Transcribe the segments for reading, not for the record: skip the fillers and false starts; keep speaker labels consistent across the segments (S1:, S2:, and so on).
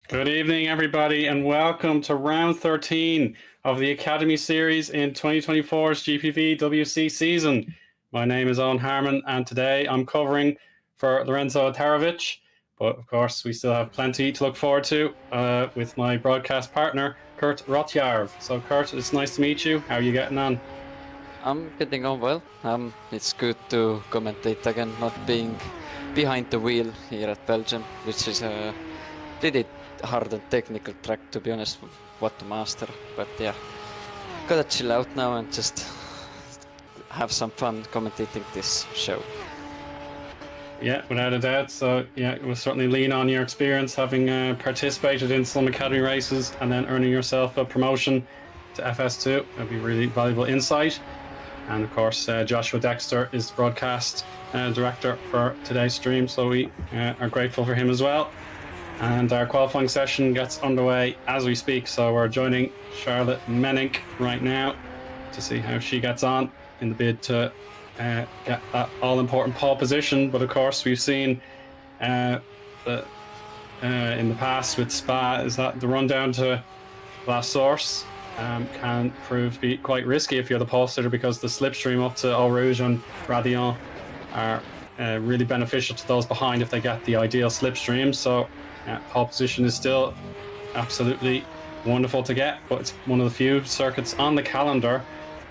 S1: Good evening, everybody, and welcome to round 13 of the Academy Series in 2024's GPVWC season. My name is Eoin Harmon, and today I'm covering for Lorenzo Tarovic, but of course we still have plenty to look forward to with my broadcast partner, Kert Rohtjarv. So Kert, it's nice to meet you. How are you getting on?
S2: I'm getting on well. It's good to commentate again, not being behind the wheel here at Belgium, which is a pretty hard and technical track, to be honest, what to master. But yeah, gotta chill out now and just have some fun commentating this show.
S1: Yeah, without a doubt. So yeah, we'll certainly lean on your experience having participated in some Academy races and then earning yourself a promotion to FS2. That'd be really valuable insight. And of course, Joshua Dexter is the broadcast director for today's stream, so we are grateful for him as well. And our qualifying session gets underway as we speak, so we're joining Charlotte Menink right now to see how she gets on in the bid to get that all-important pole position. But of course, we've seen in the past with Spa is that the run down to last source can prove to be quite risky if you're the pole sitter, because the slipstream up to Eau Rouge and Radillon are really beneficial to those behind if they get the ideal slipstream. So pole position is still absolutely wonderful to get, but it's one of the few circuits on the calendar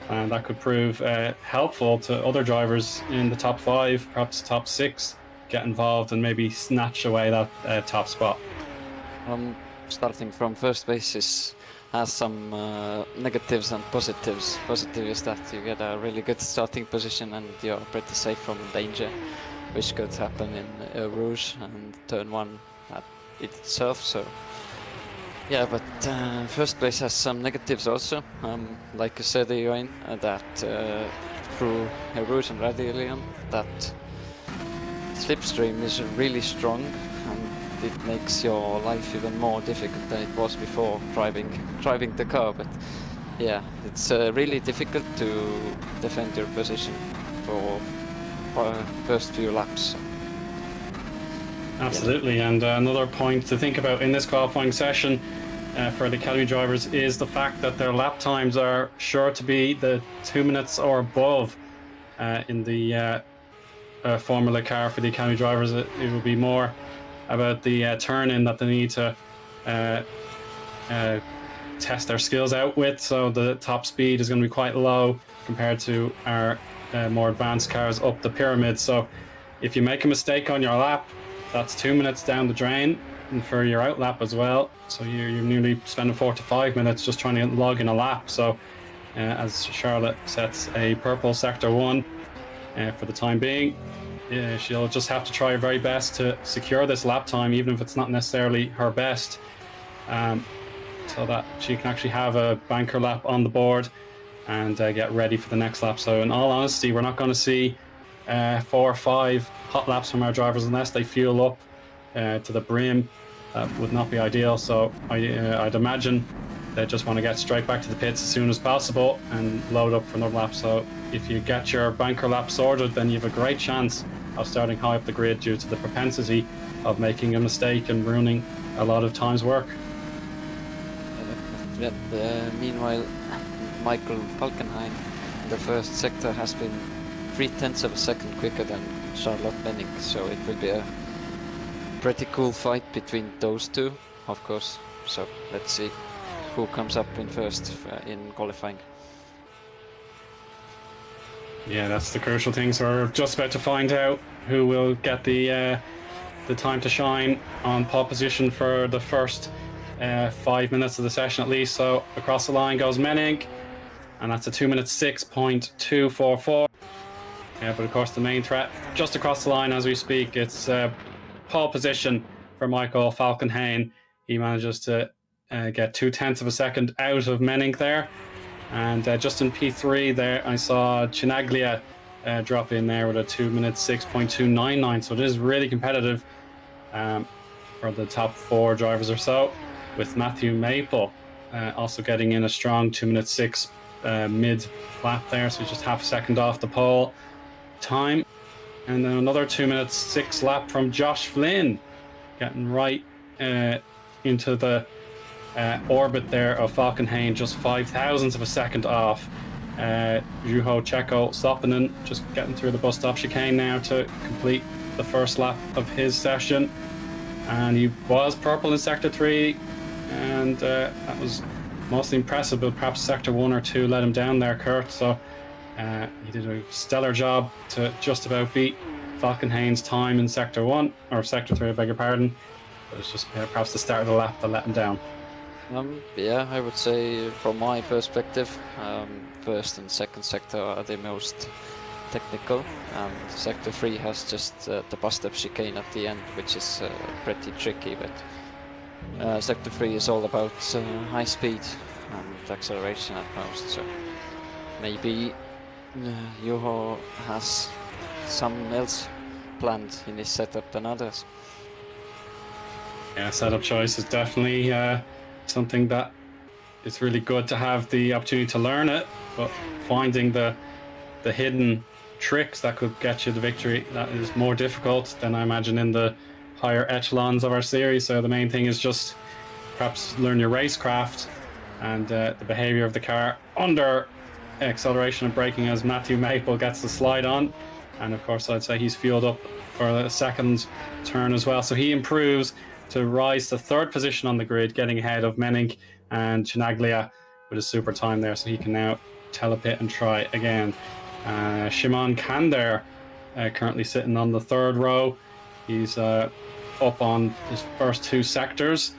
S1: and that could prove helpful to other drivers in the top 5, perhaps top 6, get involved and maybe snatch away that top spot.
S2: Starting from first basis has some negatives and positives. Positive is that you get a really good starting position and you're pretty safe from danger, which could happen in Eau Rouge and turn 1 at itself. So yeah, but first place has some negatives also. Like you said, Eoin, that through Eau Rouge and Radillon, that slipstream is really strong and it makes your life even more difficult than it was before driving the car. But yeah, it's really difficult to defend your position for first few laps.
S1: Absolutely, and another point to think about in this qualifying session for the academy drivers is the fact that their lap times are sure to be the 2 minutes or above in the Formula car for the academy drivers. It will be more about the turn-in that they need to test their skills out with, so the top speed is going to be quite low compared to our more advanced cars up the pyramid. So if you make a mistake on your lap, that's 2 minutes down the drain, and for your out lap as well. So you're nearly spending 4 to 5 minutes just trying to log in a lap. So as Charlotte sets a purple sector 1 for the time being, she'll just have to try her very best to secure this lap time, even if it's not necessarily her best, so that she can actually have a banker lap on the board and get ready for the next lap. So in all honesty, we're not going to see 4 or 5 hot laps from our drivers unless they fuel up to the brim. That would not be ideal. So I'd imagine they just want to get straight back to the pits as soon as possible and load up for another lap. So if you get your banker lap sorted, then you have a great chance of starting high up the grid due to the propensity of making a mistake and ruining a lot of time's work.
S2: Meanwhile, Michael Falkenhayn in the first sector has been 0.3 of a second quicker than Charlotte Benning, so it will be a pretty cool fight between those two, of course. So let's see who comes up in first in qualifying.
S1: Yeah, that's the crucial thing. So we're just about to find out who will get the time to shine on pole position for the first 5 minutes of the session at least. So across the line goes Menning, and that's a 2 minute 6.244. But of course the main threat just across the line as we speak. It's pole position for Michael Falkenhayn. He manages to get 0.2 of a second out of Menning there. And just in P3 there, I saw Chinaglia drop in there with a 2 minute 6.299. So it is really competitive for the top 4 drivers or so, with Matthew Maple also getting in a strong 2 minute 6 mid lap there. So he's just half a second off the pole time. And then another 2 minute 6 lap from Josh Flynn, getting right into the orbit there of Falkenhayn, just 0.005 of a second off. Juho Checo Soppinen just getting through the bus stop chicane now to complete the first lap of his session. And he was purple in sector 3, and that was mostly impressive, but perhaps sector 1 or 2 let him down there, Kert. So he did a stellar job to just about beat Falkenhayn's time in sector 1, or sector 3, I beg your pardon. But it's just perhaps the start of the lap that let him down.
S2: Yeah, I would say from my perspective, first and second sector are the most technical. Sector 3 has just the bus stop chicane at the end, which is pretty tricky, but sector 3 is all about high speed and acceleration at most. So maybe Juho has something else planned in his setup than others.
S1: Yeah, setup choice is definitely something that it's really good to have the opportunity to learn it, but finding the hidden tricks that could get you the victory, that is more difficult than I imagine in the higher echelons of our series. So the main thing is just perhaps learn your racecraft and the behavior of the car under acceleration and braking, as Matthew Maple gets the slide on. And of course I'd say he's fueled up for a second turn as well, so he improves to rise to 3rd position on the grid, getting ahead of Menning and Chinaglia with a super time there, so he can now telepit and try again. Shimon Kander currently sitting on the 3rd row. He's up on his first 2 sectors.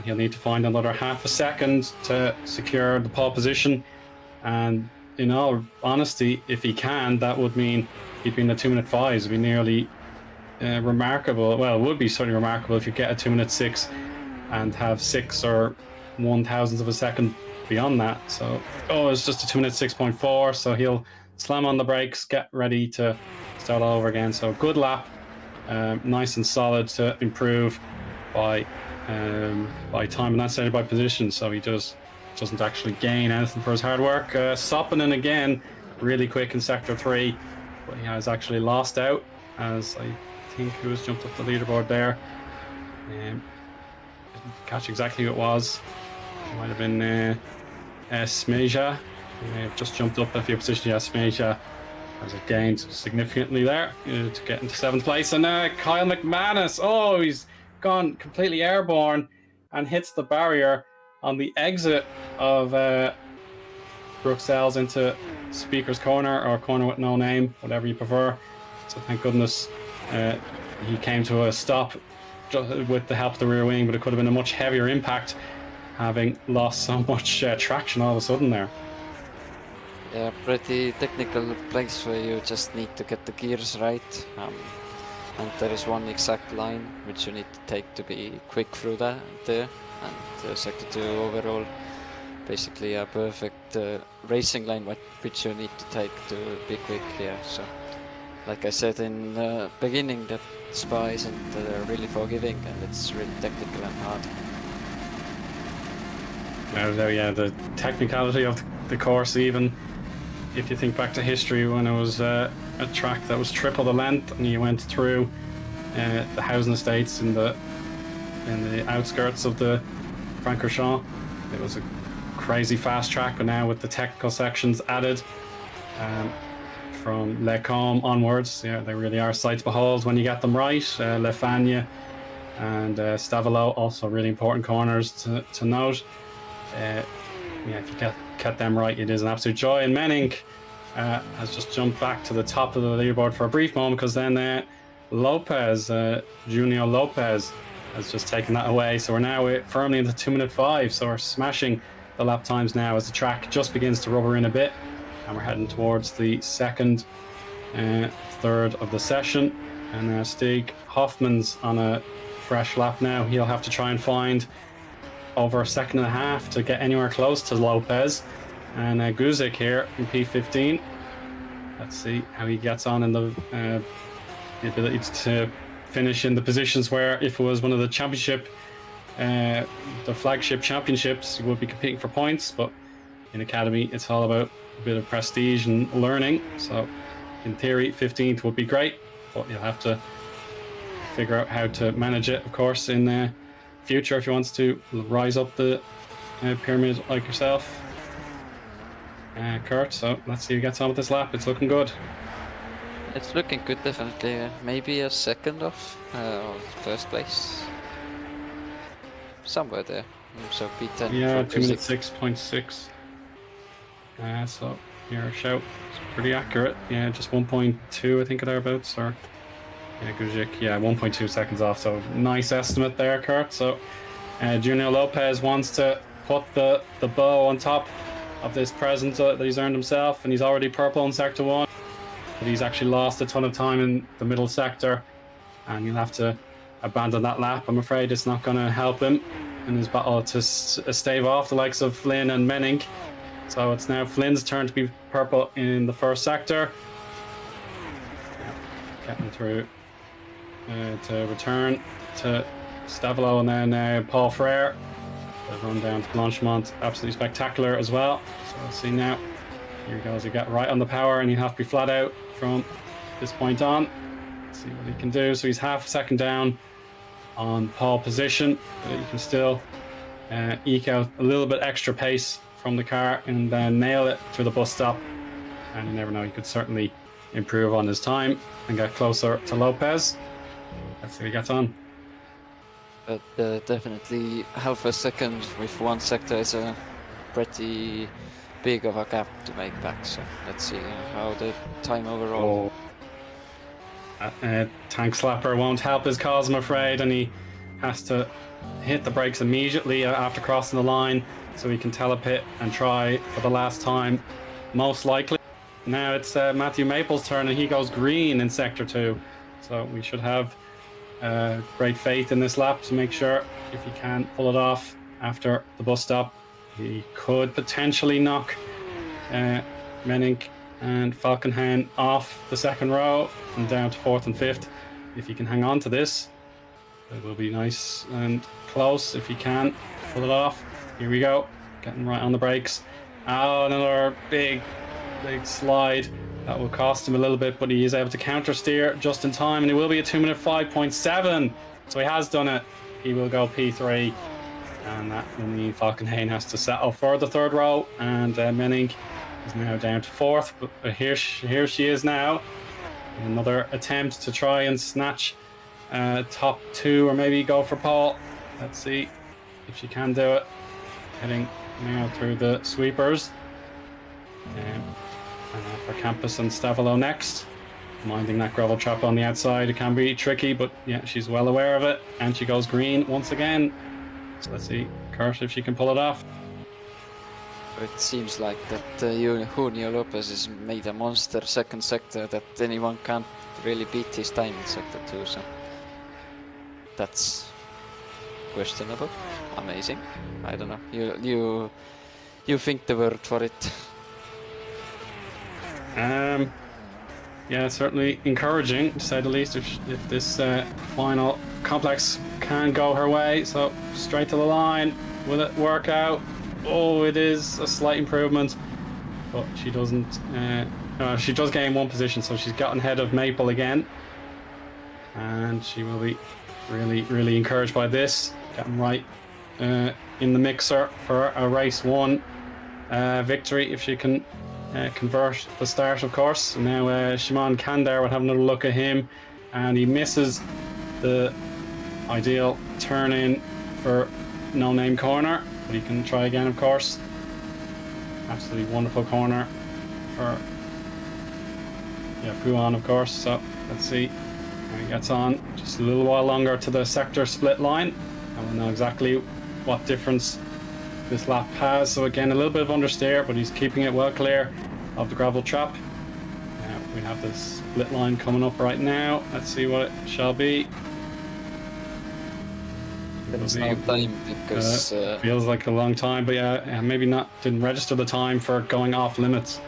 S1: He'll need to find another half a second to secure the pole position. And in all honesty, if he can, that would mean he'd be in the 2 minute 5s. It'd be nearly remarkable. Well, it would be certainly remarkable if you get a 2 minute 6 and have 6 or 1,000th of a second beyond that. So, it's just a 2 minute 6.4. So he'll slam on the brakes, get ready to start all over again. So good lap, nice and solid to improve by time and not necessarily by position. So he doesn't actually gain anything for his hard work. Soppinen again, really quick in sector 3, but he has actually lost out, as I think, who has jumped up the leaderboard there. Didn't catch exactly who it was. It might have been Smeja. He may have just jumped up a few positions. Yeah, Smeja has gained significantly there to get into 7th place. And Kyle McManus, oh, he's gone completely airborne and hits the barrier on the exit of Bruxelles into Speaker's Corner, or Corner with no name, whatever you prefer. So thank goodness he came to a stop with the help of the rear wing, but it could have been a much heavier impact having lost so much traction all of a sudden there.
S2: Yeah, pretty technical place where you just need to get the gears right. And there is one exact line which you need to take to be quick through that there. And sector 2 overall, basically a perfect racing line which you need to take to be quick here. So, like I said in the beginning, that Spa isn't really forgiving, and it's really technical and hard.
S1: Yeah, the technicality of the course, even if you think back to history when it was a track that was triple the length and you went through the housing estates in the outskirts of the Francorchamps. It was a crazy fast track, but now with the technical sections added from Le Combe onwards, yeah, they really are sight to behold when you get them right. Le Fagnes and Stavelot, also really important corners to note. Yeah, if you get them right, it is an absolute joy. And Menink has just jumped back to the top of the leaderboard for a brief moment, because then Lopez, Junior Lopez, has just taken that away. So we're now firmly into 2:05. So we're smashing the lap times now as the track just begins to rubber in a bit, and we're heading towards the second, third of the session. And Stig Hoffman's on a fresh lap now. He'll have to try and find over a second and a half to get anywhere close to Lopez. And Guzik here in P15. Let's see how he gets on in the ability to finish in the positions where, if it was one of the championship, the flagship championships, he would be competing for points. But in Academy, it's all about a bit of prestige and learning. So in theory, 15th would be great, but you'll have to figure out how to manage it, of course, in the future if he wants to rise up the pyramid like yourself, Kurt. So let's see who gets on with this lap. It's looking good.
S2: It's looking good, definitely. Maybe a second off or first place. Somewhere there. So P10.
S1: Yeah, 2:06.6. So your shout is pretty accurate. Yeah, just 1.2, I think, thereabouts. Or yeah, Guzik, yeah, 1.2 seconds off. So nice estimate there, Kurt. So Junior Lopez wants to put the bow on top of this present that he's earned himself, and he's already purple in sector 1. But he's actually lost a ton of time in the middle sector, and he'll have to abandon that lap. I'm afraid it's not going to help him in his battle to stave off the likes of Flynn and Menink. So it's now Flynn's turn to be purple in the first sector. Getting through to return to Stavelot, and then Paul Frere. They've run down to Blanchemont. Absolutely spectacular as well. So we'll see now. Here he goes. He got right on the power, and you have to be flat out from this point on. Let's see what he can do. So he's half a second down on pole position, but you can still eke out a little bit extra pace from the car and then nail it through the bus stop. And you never know, he could certainly improve on his time and get closer to Lopez. Let's see what he gets on.
S2: But definitely half a second with one sector is a pretty big of a gap to make back. So let's see how the time overall.
S1: Tank Slapper won't help his cause, I'm afraid, and he has to hit the brakes immediately after crossing the line so he can telepit and try for the last time, most likely. Now it's Matthew Maple's turn, and he goes green in sector 2. So we should have great faith in this lap to make sure if he can pull it off after the bus stop. He could potentially knock Menink and Falkenhayn off the second row and down to 4th and 5th. If he can hang on to this, it will be nice and close if he can pull it off. Here we go, getting right on the brakes. Oh, another big slide That will cost him a little bit, but he is able to counter steer just in time, and it will be a 2-minute 5.7. So he has done it. He will go P3, and that will mean Falkenhayn has to settle for the third row, and Menning is now down to fourth. But here she is now. Another attempt to try and snatch top two, or maybe go for pole. Let's see if she can do it. Heading now through the sweepers. And for Campus and Stavolo next. Minding that gravel trap on the outside. It can be tricky, but yeah, she's well aware of it. And she goes green once again. So let's see, Kert, if she can pull it off.
S2: It seems like that Junio Lopez has made a monster second sector that anyone can't really beat his time in sector 2, so that's questionable. Amazing. I don't know. You think the word for it?
S1: Yeah, certainly encouraging, to say the least, if this final complex can go her way. So straight to the line. Will it work out? Oh, it is a slight improvement, but she doesn't. She does gain one position, so she's gotten ahead of Maple again, and she will be really encouraged by this. Getting right in the mixer for a race one victory if she can convert the start, of course. And now Shimon Kandar will have another look at him, and he misses the ideal turn in for No Name Corner. But he can try again, of course. Absolutely wonderful corner for Puan, of course. So let's see how he gets on. Just a little while longer to the sector split line, and we'll know exactly what difference this lap has. So again, a little bit of understeer, but he's keeping it well clear of the gravel trap. Now we have the split line coming up right now. Let's see what it shall be.
S2: There's no time because
S1: feels like a long time, but yeah, maybe didn't register the time for going off limits.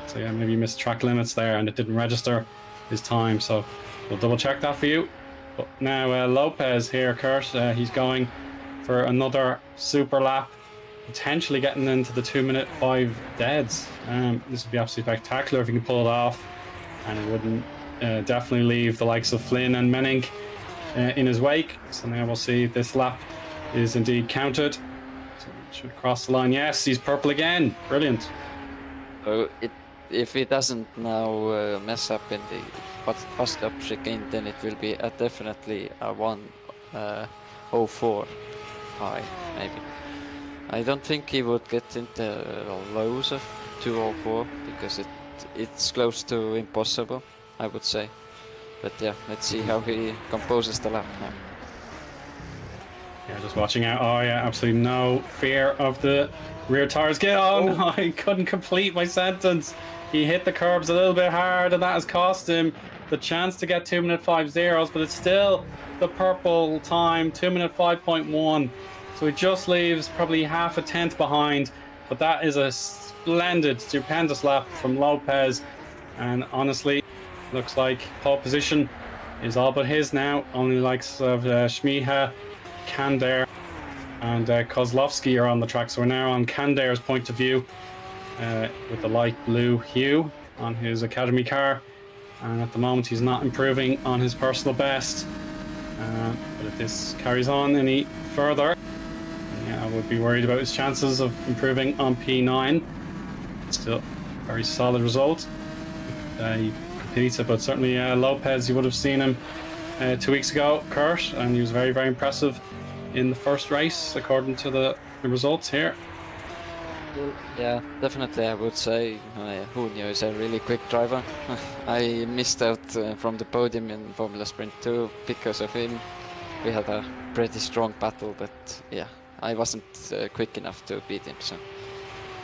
S1: So yeah, maybe you missed track limits there, and it didn't register his time. So we'll double check that for you. But now Lopez here, Kert, he's going for another super lap, potentially getting into the 2-minute 5 deads. This would be absolutely spectacular if he can pull it off, and it wouldn't definitely leave the likes of Flynn and Menning in his wake. So now we'll see if this lap is indeed counted. So it should cross the line. Yes, he's purple again. Brilliant.
S2: So if it doesn't now mess up in the post up chicane, then it will be definitely a 1:04 high, maybe. I don't think he would get into the lows of 2:04 because it's close to impossible, I would say. But yeah, let's see how he composes the lap now.
S1: Yeah, just watching out. Oh yeah, absolutely no fear of the rear tires. Get on! Oh. No, I couldn't complete my sentence. He hit the curbs a little bit hard, and that has cost him the chance to get 2-minute 5.0s, but it's still the purple time, 2-minute 5.1. So he just leaves probably half a tenth behind, but that is a splendid, stupendous lap from Lopez, and honestly, looks like pole position is all but his now. Only likes of Schmiha, Kandar, and Kozlovsky are on the track. So we're now on Kandar's point of view with the light blue hue on his academy car. And at the moment, he's not improving on his personal best. But if this carries on any further, I would be worried about his chances of improving on P9. Still a very solid result. He competes it, but certainly Lopez, you would have seen him 2 weeks ago, Kert, and he was very impressive in the first race, according to the results here.
S2: Yeah, definitely I would say Junio is a really quick driver. I missed out from the podium in Formula Sprint 2 because of him. We had a pretty strong battle, but yeah, I wasn't quick enough to beat him. So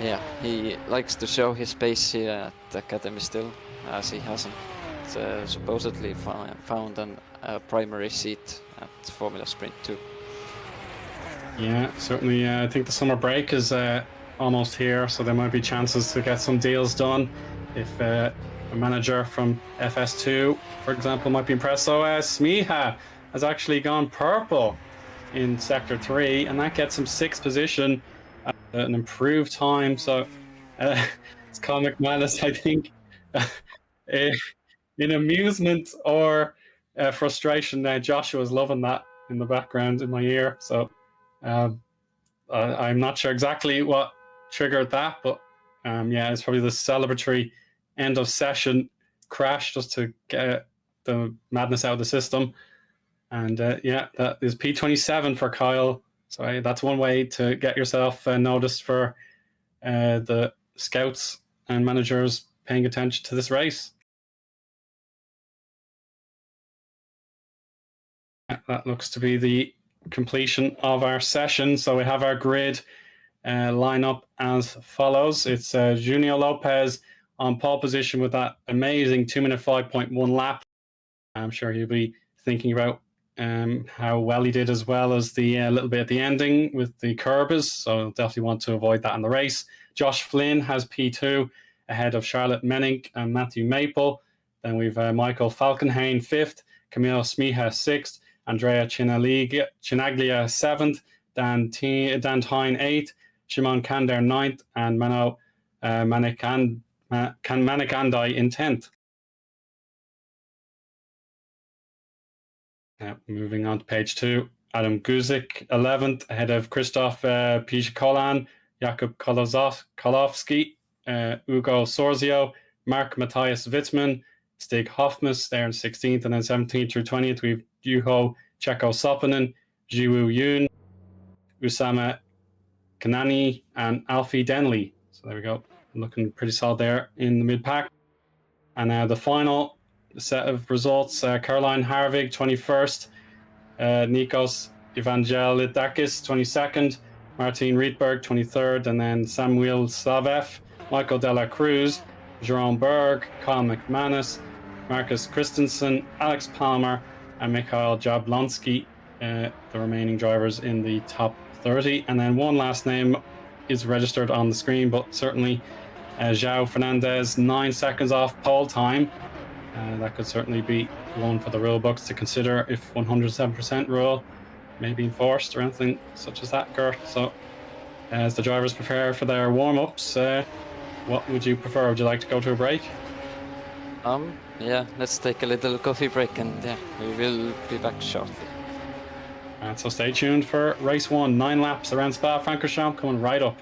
S2: yeah, he likes to show his pace here at the Academy still, as he hasn't supposedly found a primary seat at Formula Sprint 2.
S1: Yeah, certainly. I think the summer break is almost here, so there might be chances to get some deals done if a manager from FS2, for example, might be impressed. So Smiha has actually gone purple in Sector 3, and that gets him 6th position at an improved time. So it's comic minus, I think. eh, in amusement or frustration. Now Joshua's loving that in the background in my ear. So I'm not sure exactly what triggered that, but yeah, it's probably the celebratory end of session crash just to get the madness out of the system. And yeah, that is P27 for Kyle. So that's one way to get yourself noticed for the scouts and managers paying attention to this race. That looks to be the completion of our session. So we have our grid lineup as follows. It's Junio Lopez on pole position with that amazing 2-minute 5.1 lap. I'm sure he'll be thinking about how well he did, as well as the little bit at the ending with the curbers. So he'll definitely want to avoid that in the race. Josh Flynn has P2 ahead of Charlotte Menink and Matthew Maple. Then we've Michael Falkenhayn 5th, Camille Smiha 6th, Andrea Chinaglia 7th, Dan Tyne 8th, Shimon Kander 9th, and Mano Manikandai in 10th. Now, moving on to page 2, Adam Guzik 11th, ahead of Christoph Pichkolan, Jakub Kolowski, Ugo Sorzio, Mark Matthias Wittmann, Stig Hofmas there in 16th, and then 17th through 20th, we've Juho Cheko Sopanen, Jiwoo Yoon, Usama Kanani, and Alfie Denley. So there we go. Looking pretty solid there in the mid-pack. And now the final set of results. Caroline Harvig, 21st. Nikos Evangelidakis, 22nd. Martin Riedberg, 23rd. And then Samuel Slavev, Michael De La Cruz, Jerome Berg, Kyle McManus, Marcus Christensen, Alex Palmer, and Mikhail Jablonski, the remaining drivers in the top 30. And then one last name is registered on the screen, but certainly João Fernandez, 9 seconds off pole time. That could certainly be one for the rule books to consider if 107% rule may be enforced or anything such as that, Kert. So as the drivers prepare for their warm-ups, what would you prefer? Would you like to go to a break?
S2: Yeah, let's take a little coffee break, and yeah, we will be back shortly.
S1: And so stay tuned for race 1, 9 laps around Spa-Francorchamps coming right up.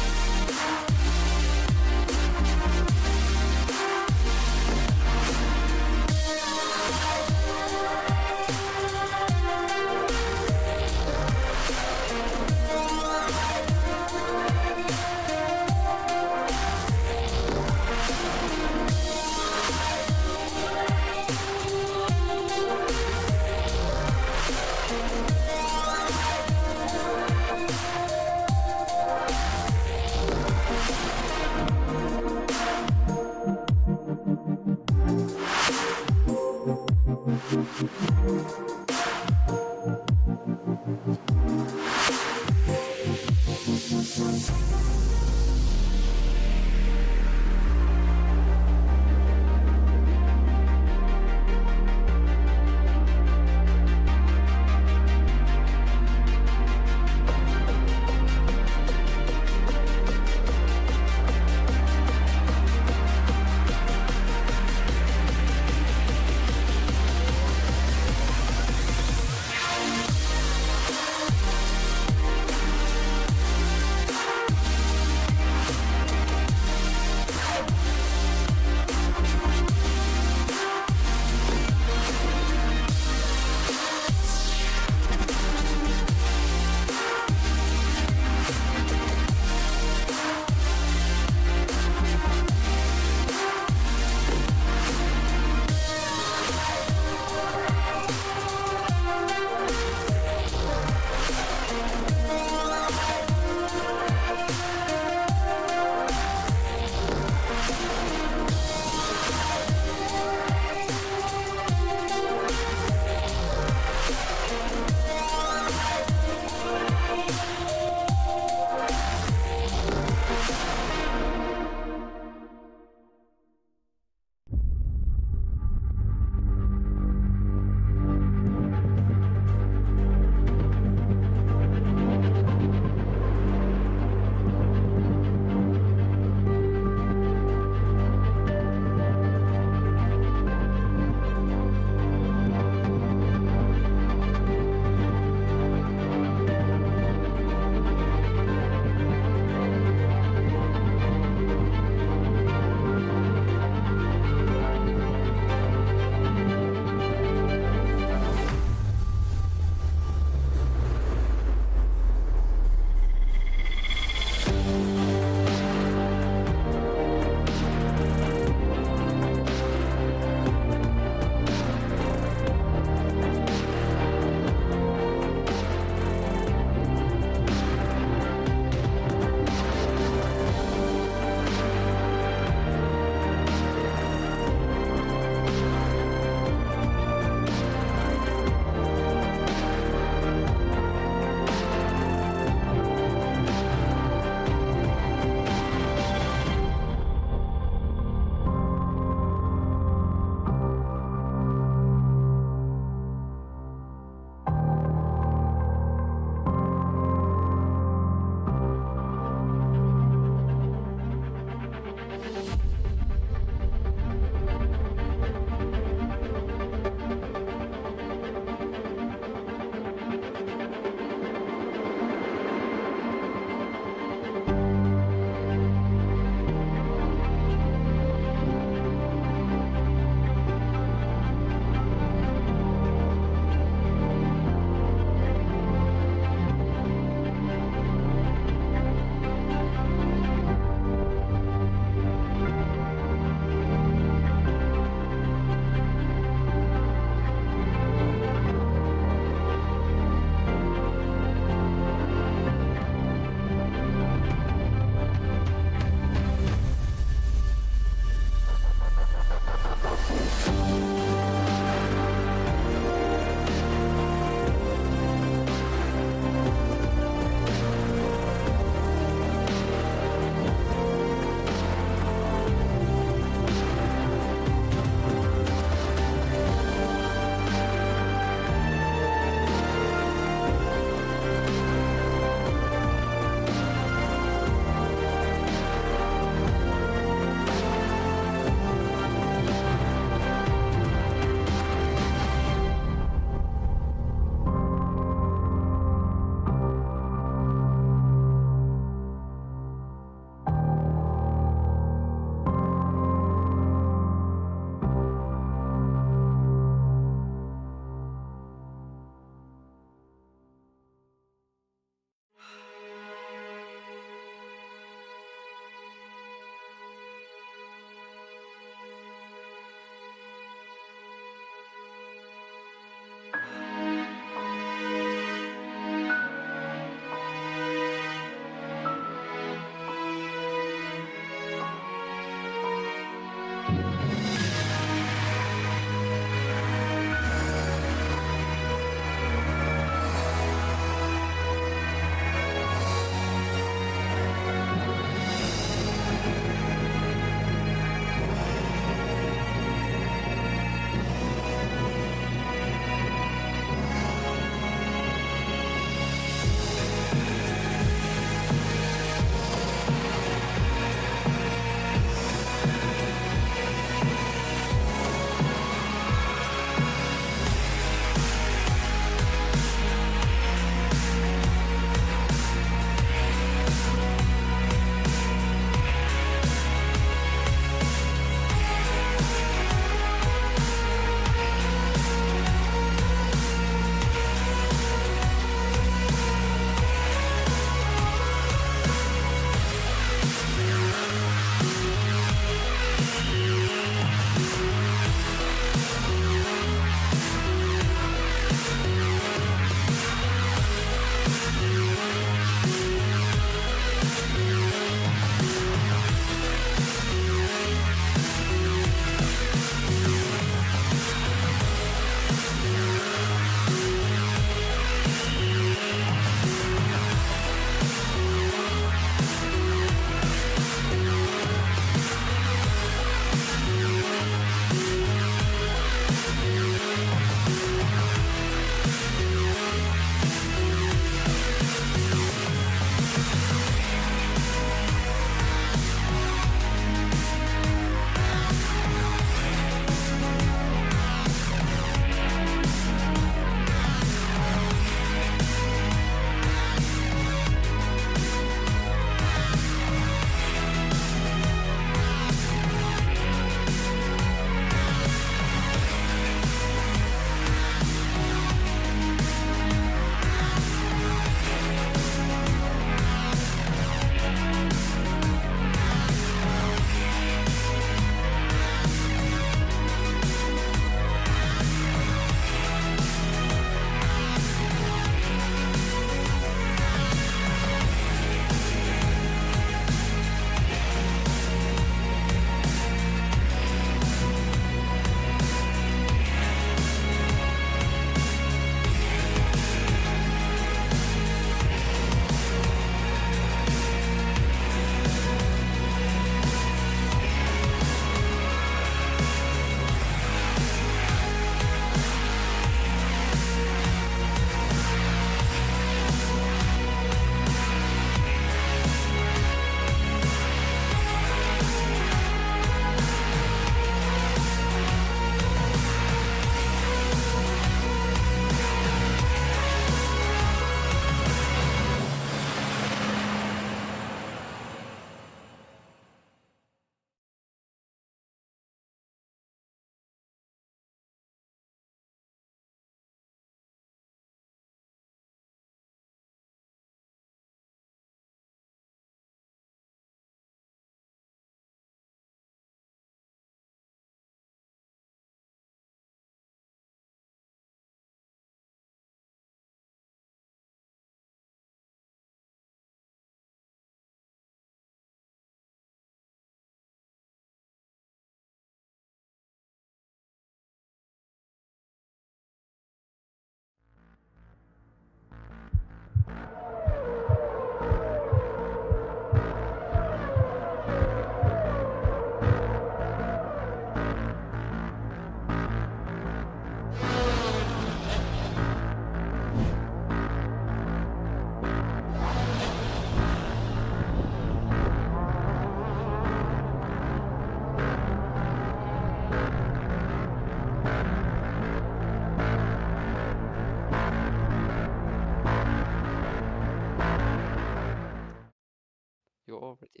S2: You already.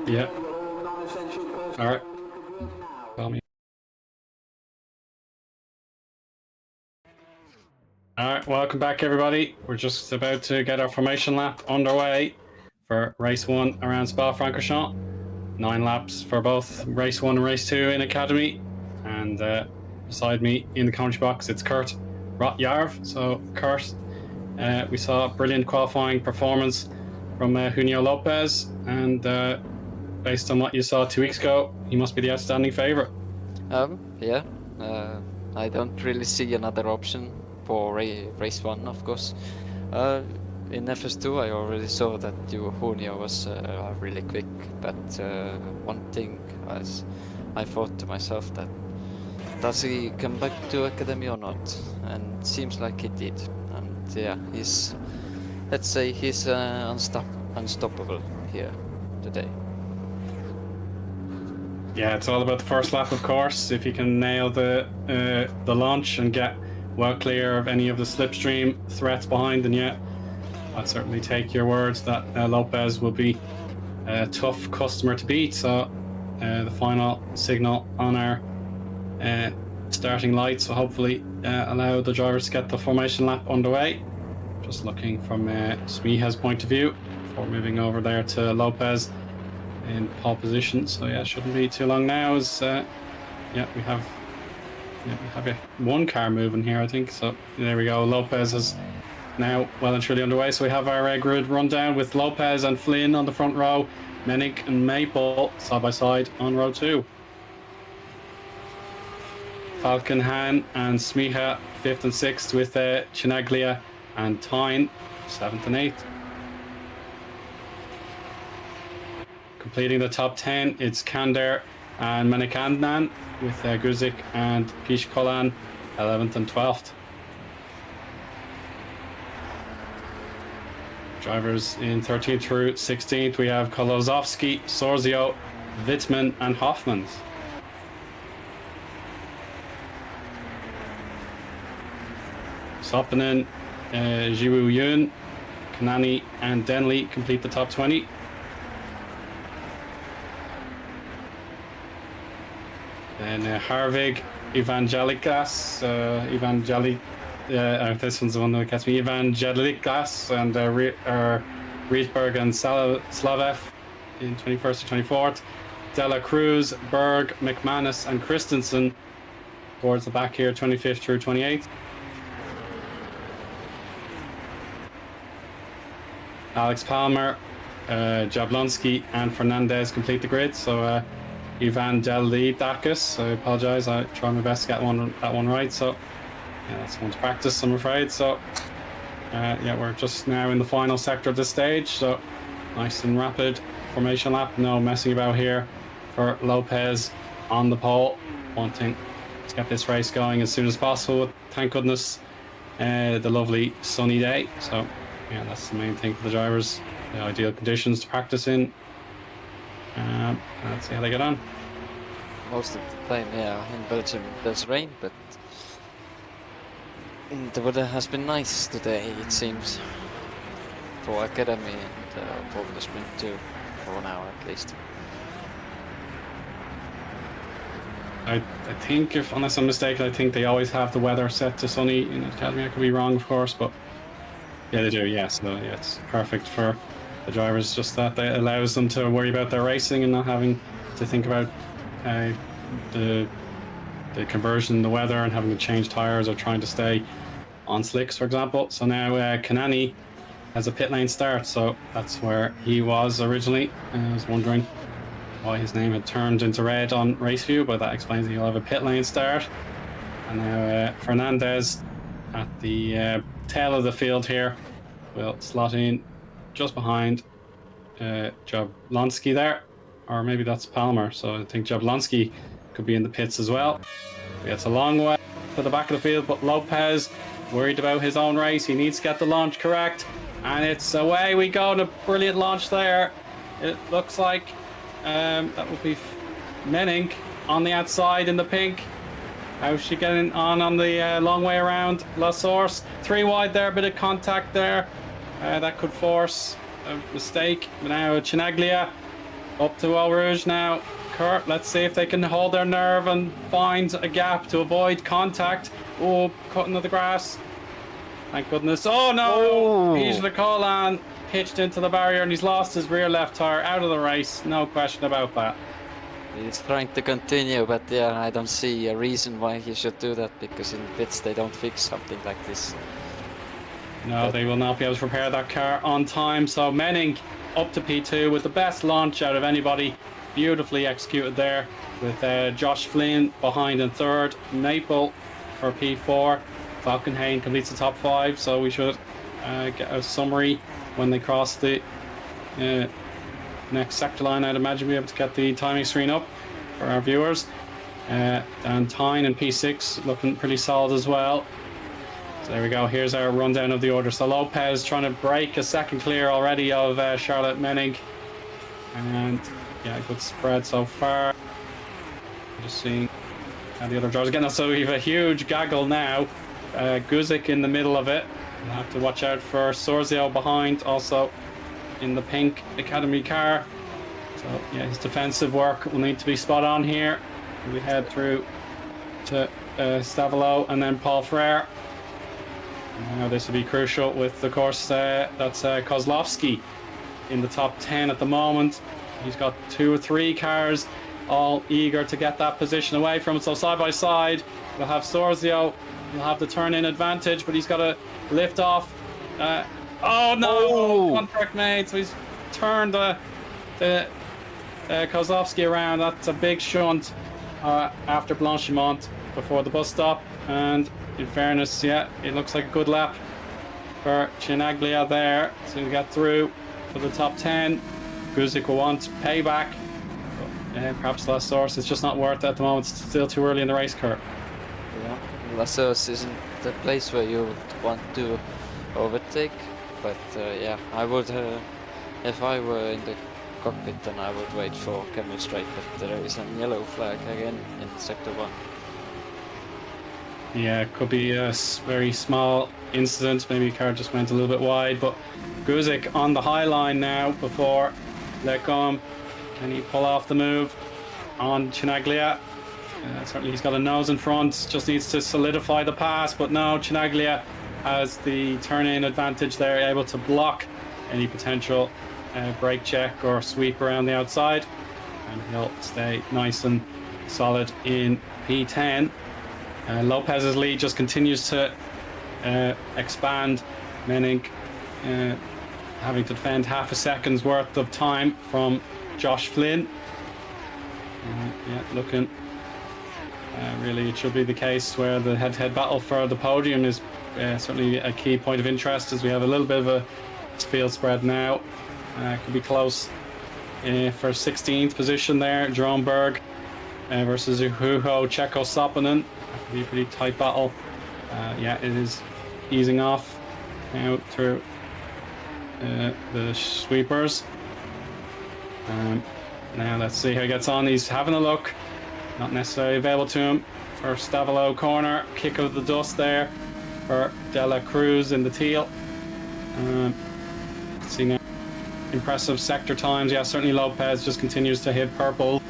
S1: Yeah. All right. Tell me. All right, welcome back, everybody. We're just about to get our formation lap underway for race 1 around Spa-Francorchamps. 9 laps for both race 1 and race 2 in Academy. And beside me in the commentary box, it's Kert Rohtjarv. So, Kert, We saw a brilliant qualifying performance from Junio Lopez, and based on what you saw 2 weeks ago, he must be the outstanding favourite.
S2: Yeah, I don't really see another option for race 1, of course. In FS2 I already saw that Junio was really quick, but one thing I thought to myself that does he come back to academy or not? And seems like he did. And yeah, let's say he's unstoppable here today.
S1: Yeah, it's all about the first lap, of course. If you can nail the launch and get well clear of any of the slipstream threats behind, then yeah, I'd certainly take your words that Lopez will be a tough customer to beat. So the final signal on our starting lights will hopefully allow the drivers to get the formation lap underway. Just looking from Smicha's point of view before moving over there to Lopez in pole position. So yeah, shouldn't be too long now. As we have one car moving here, I think. So there we go. Lopez is now well and truly underway. So we have our grid rundown with Lopez and Flynn on the front row, Menig and Maple side by side on row 2. Falcon, Han and Smicha 5th and 6th, with Chinaglia and Tyne 7th and 8th. Completing the top 10, it's Kander and Manikandan, with Guzik and Pishkolan 11th and 12th. Drivers in 13th through 16th, we have Kolozowski, Sorzio, Wittmann and Hoffmans. Soppinen, Jiwoo Yun, Kanani and Denley complete the top 20. Then Harvig, Evangelikas, this one's the one that gets me, Evangelikas and Riesberg and Slavev in 21st to 24th. Dela Cruz, Berg, McManus and Christensen towards the back here, 25th through 28th. Alex Palmer, Jablonski and Fernandez complete the grid. So Evangelidakis, I apologise, I try my best to get that one right. So yeah, that's one to practice, I'm afraid. So yeah, we're just now in the final sector of this stage. So nice and rapid formation lap, no messing about here for Lopez on the pole, wanting to get this race going as soon as possible. Thank goodness the lovely sunny day. So yeah, that's the main thing for the drivers, the ideal conditions to practice in. Let's see how they get on.
S2: Most of the time, yeah, in Belgium there's rain, but the weather has been nice today, it seems, for Academy and for the sprint too, for an hour at least.
S1: I think, unless I'm mistaken, I think they always have the weather set to sunny in Academy. I could be wrong, of course, but yeah, they do, yes. So yeah, it's perfect for the drivers, just that it allows them to worry about their racing and not having to think about the conversion in the weather and having to change tyres or trying to stay on slicks, for example. So now Kanani has a pit lane start, so that's where he was originally. I was wondering why his name had turned into red on RaceView, but that explains that he'll have a pit lane start. And now Fernandez at the tail of the field here will slot in just behind Jablonski there, or maybe that's Palmer. So I think Jablonski could be in the pits as well. It's a long way to the back of the field, but Lopez worried about his own race. He needs to get the launch correct, and it's away we go. A brilliant launch there. It looks like that will be Menig on the outside in the pink. How's she getting on the long way around La Source? 3 wide there, bit of contact there. That could force a mistake. Now Chinaglia up to Eau Rouge now. Kert, let's see if they can hold their nerve and find a gap to avoid contact. Oh, cutting of the grass. Thank goodness. Oh no! He's the Colan pitched into the barrier and he's lost his rear left tire, out of the race. No question about that.
S2: He's trying to continue, but yeah, I don't see a reason why he should do that, because in pits they don't fix something like this.
S1: No, they will not be able to prepare that car on time. So Menning up to P2 with the best launch out of anybody. Beautifully executed there with Josh Flynn behind in third. Maple for P4. Falkenhayn completes the top 5. So we should get a summary when they cross the next sector line. I'd imagine we'll be able to get the timing screen up for our viewers. And Tyne and P6 looking pretty solid as well. So there we go. Here's our rundown of the order. So Lopez trying to break a second clear already of Charlotte Menning. And yeah, good spread so far. Just seeing how the other drivers getting. So we have a huge gaggle now. Guzik in the middle of it. We'll have to watch out for Sorzio behind, also in the pink Academy car. So yeah, his defensive work will need to be spot on here. We head through to Stavolo and then Paul Frere. Now this will be crucial with, of course, that's Kozlowski in the top 10 at the moment. He's got 2 or 3 cars all eager to get that position away from him. So side by side, we'll have Sorzio. He'll have the turn-in advantage, but he's got to lift off. Oh no! Contact made, so he's turned the Kozlowski around. That's a big shunt after Blanchimont before the bus stop. And in fairness, yeah, it looks like a good lap for Chinaglia there to get through for the top 10. Guzik will want payback, but perhaps less source. It's just not worth it at the moment. It's still too early in the race, Kurt.
S2: Yeah, Lassos isn't the place where you would want to overtake, but yeah, I would, if I were in the cockpit, then I would wait for Camel Straight, but there is a yellow flag again in sector 1.
S1: Yeah, it could be a very small incident. Maybe the car just went a little bit wide, but Guzik on the high line now before Lecombe. Can he pull off the move on Chinaglia? Certainly he's got a nose in front, just needs to solidify the pass, but no, Chinaglia has the turn-in advantage there, able to block any potential brake check or sweep around the outside, and he'll stay nice and solid in P10. Lopez's lead just continues to expand. Menning having to defend half a second's worth of time from Josh Flynn. Yeah, looking really it should be the case where the head-to-head battle for the podium is certainly a key point of interest, as we have a little bit of a field spread now. Could be close for 16th position there. Jerome Berg versus Uhuho Checo Sopanen. That could be a pretty tight battle. Yeah, it is easing off now through the sweepers. Now let's see how he gets on. He's having a look. Not necessarily available to him for Stavolo corner. Kick of the dust there for Dela Cruz in the teal. See now, impressive sector times. Yeah, certainly Lopez just continues to hit purple.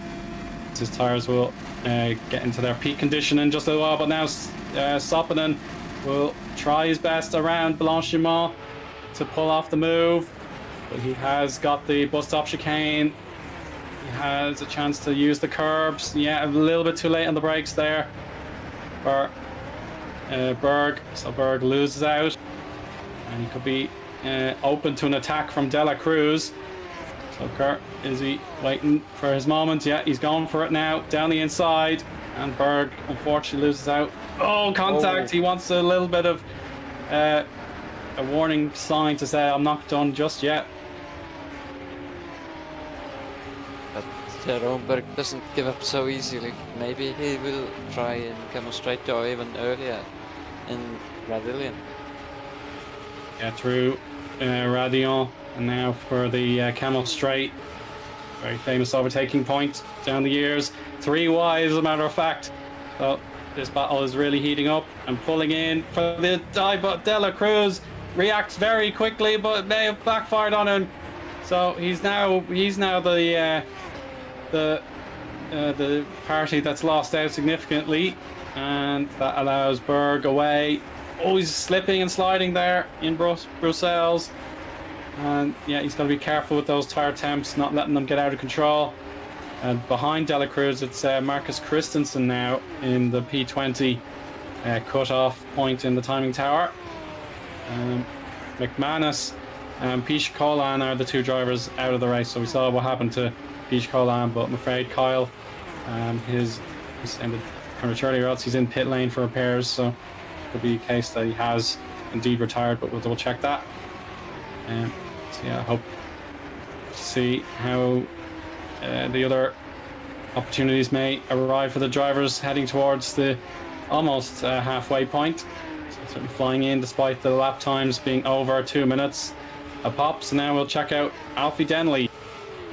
S1: His tires will get into their peak condition in just a while. But now Sopanen will try his best around Blanchimont to pull off the move. But he has got the bus stop chicane. He has a chance to use the curbs. Yeah, a little bit too late on the brakes there for Berg. So Berg loses out. And he could be open to an attack from Dela Cruz. So Kert, is he waiting for his moment? Yeah, he's going for it now. Down the inside. And Berg, unfortunately, loses out. Oh, contact. He wants a little bit of a warning sign to say, I'm not done just yet.
S2: But Romberg doesn't give up so easily. Maybe he will try in Camel Straight or even earlier in Radillion.
S1: Yeah, through Radion, and now for the Camel Straight. Very famous overtaking point down the years. 3 wide, as a matter of fact. So this battle is really heating up and pulling in for the dive, but Dela Cruz reacts very quickly, but it may have backfired on him. So he's now the party that's lost out significantly, and that allows Berg away. Oh, he's slipping and sliding there in Brussels, and yeah, he's got to be careful with those tire temps, not letting them get out of control. And behind Dela Cruz, it's Marcus Christensen now in the P20 cut-off point in the timing tower. McManus and Pish Colan are the two drivers out of the race. So we saw what happened to Pish Colan, but I'm afraid Kyle, he's ended prematurely, or else he's in pit lane for repairs. So it could be a case that he has indeed retired, but we'll double check that. So yeah, I hope to see how the other opportunities may arrive for the drivers heading towards the almost halfway point. So certainly flying in despite the lap times being over 2 minutes a pop. So now we'll check out Alfie Denley.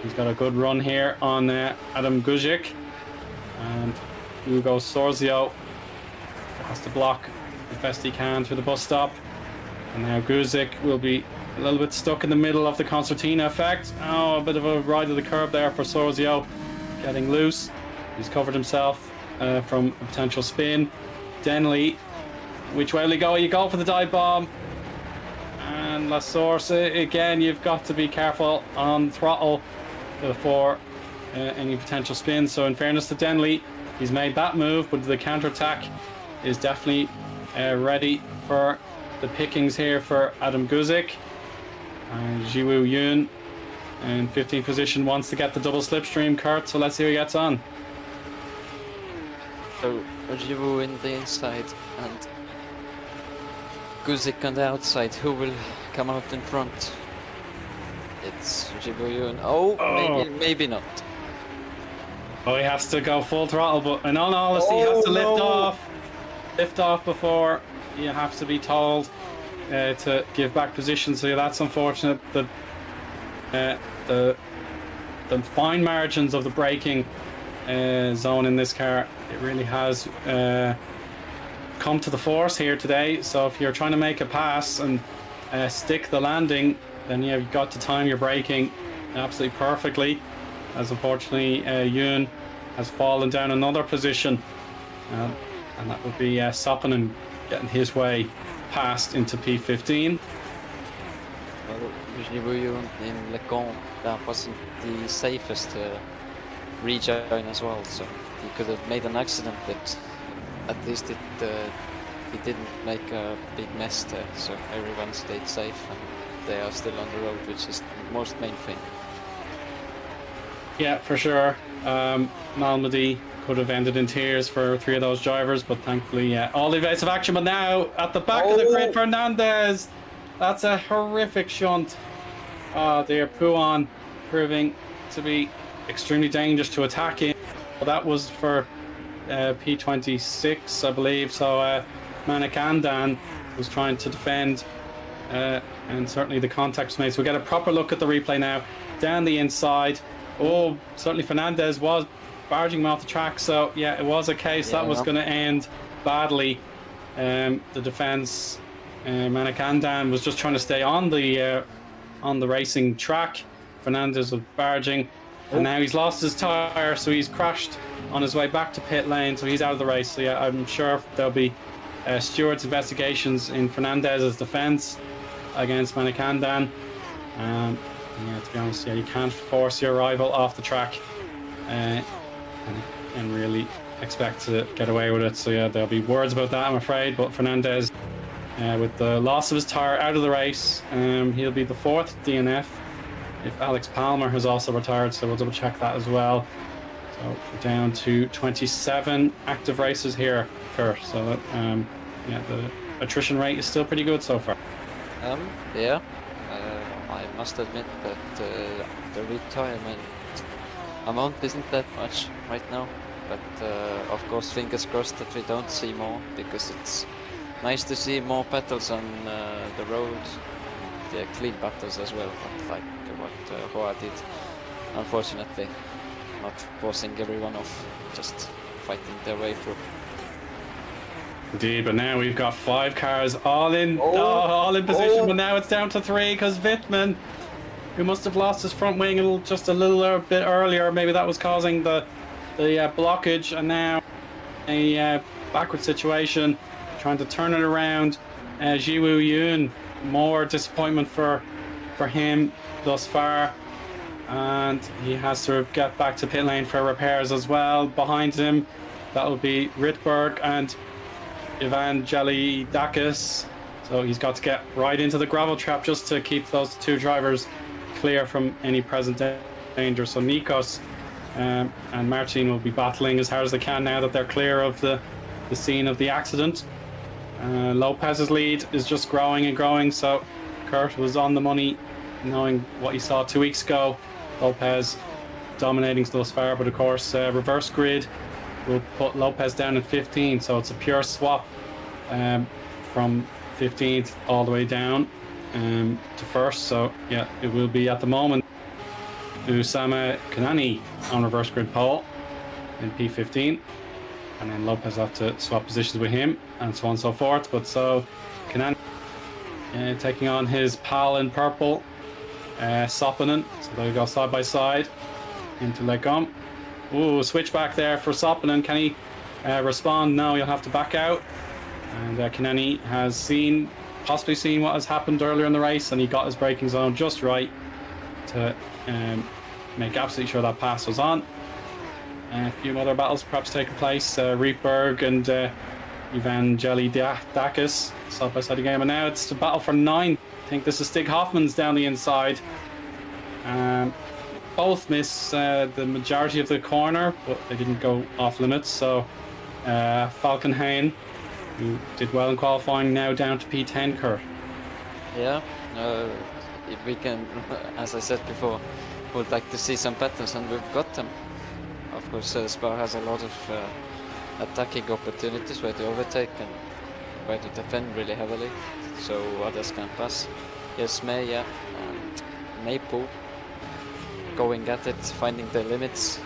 S1: He's got a good run here on Adam Guzik, and Hugo Sorzio has to block as best he can through the bus stop. And now Guzik will be a little bit stuck in the middle of the concertina effect. Oh, a bit of a ride of the curb there for Sorzio, getting loose. He's covered himself from a potential spin. Denley, which way will he go? You go for the dive bomb. And La Source, again, you've got to be careful on throttle before any potential spin. So in fairness to Denley, he's made that move, but the counter-attack is definitely ready for the pickings here for Adam Guzik. And Jiwoo Yoon in 15th position wants to get the double slipstream, Kurt, so let's see who he gets on.
S2: So Jiwoo in the inside and Guzik on the outside. Who will come out in front? It's Jiwoo Yoon. Oh, maybe not.
S1: Oh, he has to go full throttle, but in all honesty, he has to lift off before you have to be told to give back position. So yeah, that's unfortunate. The fine margins of the braking zone in this car, it really has come to the force here today. So if you're trying to make a pass and stick the landing, then yeah, you've got to time your braking absolutely perfectly, as unfortunately Eoin has fallen down another position, and that would be Soppinen getting his way past into P15.
S2: Well, Jiwoo in Lecon, that wasn't the safest rejoin as well, so he could have made an accident, but at least he didn't make a big mess there, so everyone stayed safe and they are still on the road, which is the most main thing.
S1: Yeah, for sure. Malmedy could have ended in tears for three of those drivers, but thankfully, all evasive action. But now at the back of the grid, Fernandez. That's a horrific shunt. Oh dear, Puan proving to be extremely dangerous to attack in. Well, that was for P26, I believe. So Manikandan was trying to defend, and certainly the contact was made. So we get a proper look at the replay now. Down the inside. Oh, certainly Fernandez was barging him off the track. So yeah, it was a case that was going to end badly. The defense, Manikandan was just trying to stay on the racing track. Fernandez was barging, and now he's lost his tire, so he's crashed on his way back to pit lane, so he's out of the race. So yeah, I'm sure there'll be stewards' investigations in Fernandez's defense against Manikandan. Yeah, to be honest, yeah, you can't force your rival off the track and really expect to get away with it. So yeah, there'll be words about that, I'm afraid. But Fernandez, with the loss of his tire, out of the race, he'll be the fourth DNF if Alex Palmer has also retired. So we'll double check that as well. So we're down to 27 active races here, Kurt. So that, yeah, the attrition rate is still pretty good so far.
S2: Yeah. I must admit that the retirement amount isn't that much right now, but of course fingers crossed that we don't see more, because it's nice to see more battles on the road, the clean battles as well, but like what Hoa did, unfortunately, not forcing everyone off, just fighting their way through.
S1: Indeed, but now we've got 5 cars all in position, but now it's down to 3 because Wittmann, who must have lost his front wing just a little bit earlier, maybe that was causing the blockage, and now a backward situation, trying to turn it around. Jiwoo Yoon, more disappointment for him thus far, and he has to get back to pit lane for repairs as well. Behind him, that will be Ritberg and Ivan Jelidakis. So So he's got to get right into the gravel trap just to keep those two drivers clear from any present danger. So Nikos and Martin will be battling as hard as they can now that they're clear of the scene of the accident. Lopez's lead is just growing and growing, so Kert was on the money knowing what he saw 2 weeks ago. Lopez dominating thus far, but of course reverse grid will put Lopez down at 15, so it's a pure swap from 15th all the way down to first. So yeah, it will be at the moment Usama Kanani on reverse grid pole in P15, and then Lopez have to swap positions with him and so on and so forth. But so Kanani taking on his pal in purple, Soppinen, so they'll go side by side into Legom. Ooh, switch back there for Soppinen. Can he respond? No, you'll have to back out. And Kanani has possibly seen what has happened earlier in the race, and he got his braking zone just right to make absolutely sure that pass was on. A few other battles perhaps taking place. Rietberg and Evangelidakis side by side again, and now it's the battle for 9. I think this is Stig Hoffman's down the inside. Both miss the majority of the corner, but they didn't go off limits. So Falkenhayn, who did well in qualifying, now down to P10, Kurt.
S2: Yeah, if we can, as I said before, would like to see some patterns, and we've got them. Of course, Spa has a lot of attacking opportunities where to overtake and where to defend really heavily, so others can pass. Yes, Meja and Maple going at it, finding their limits,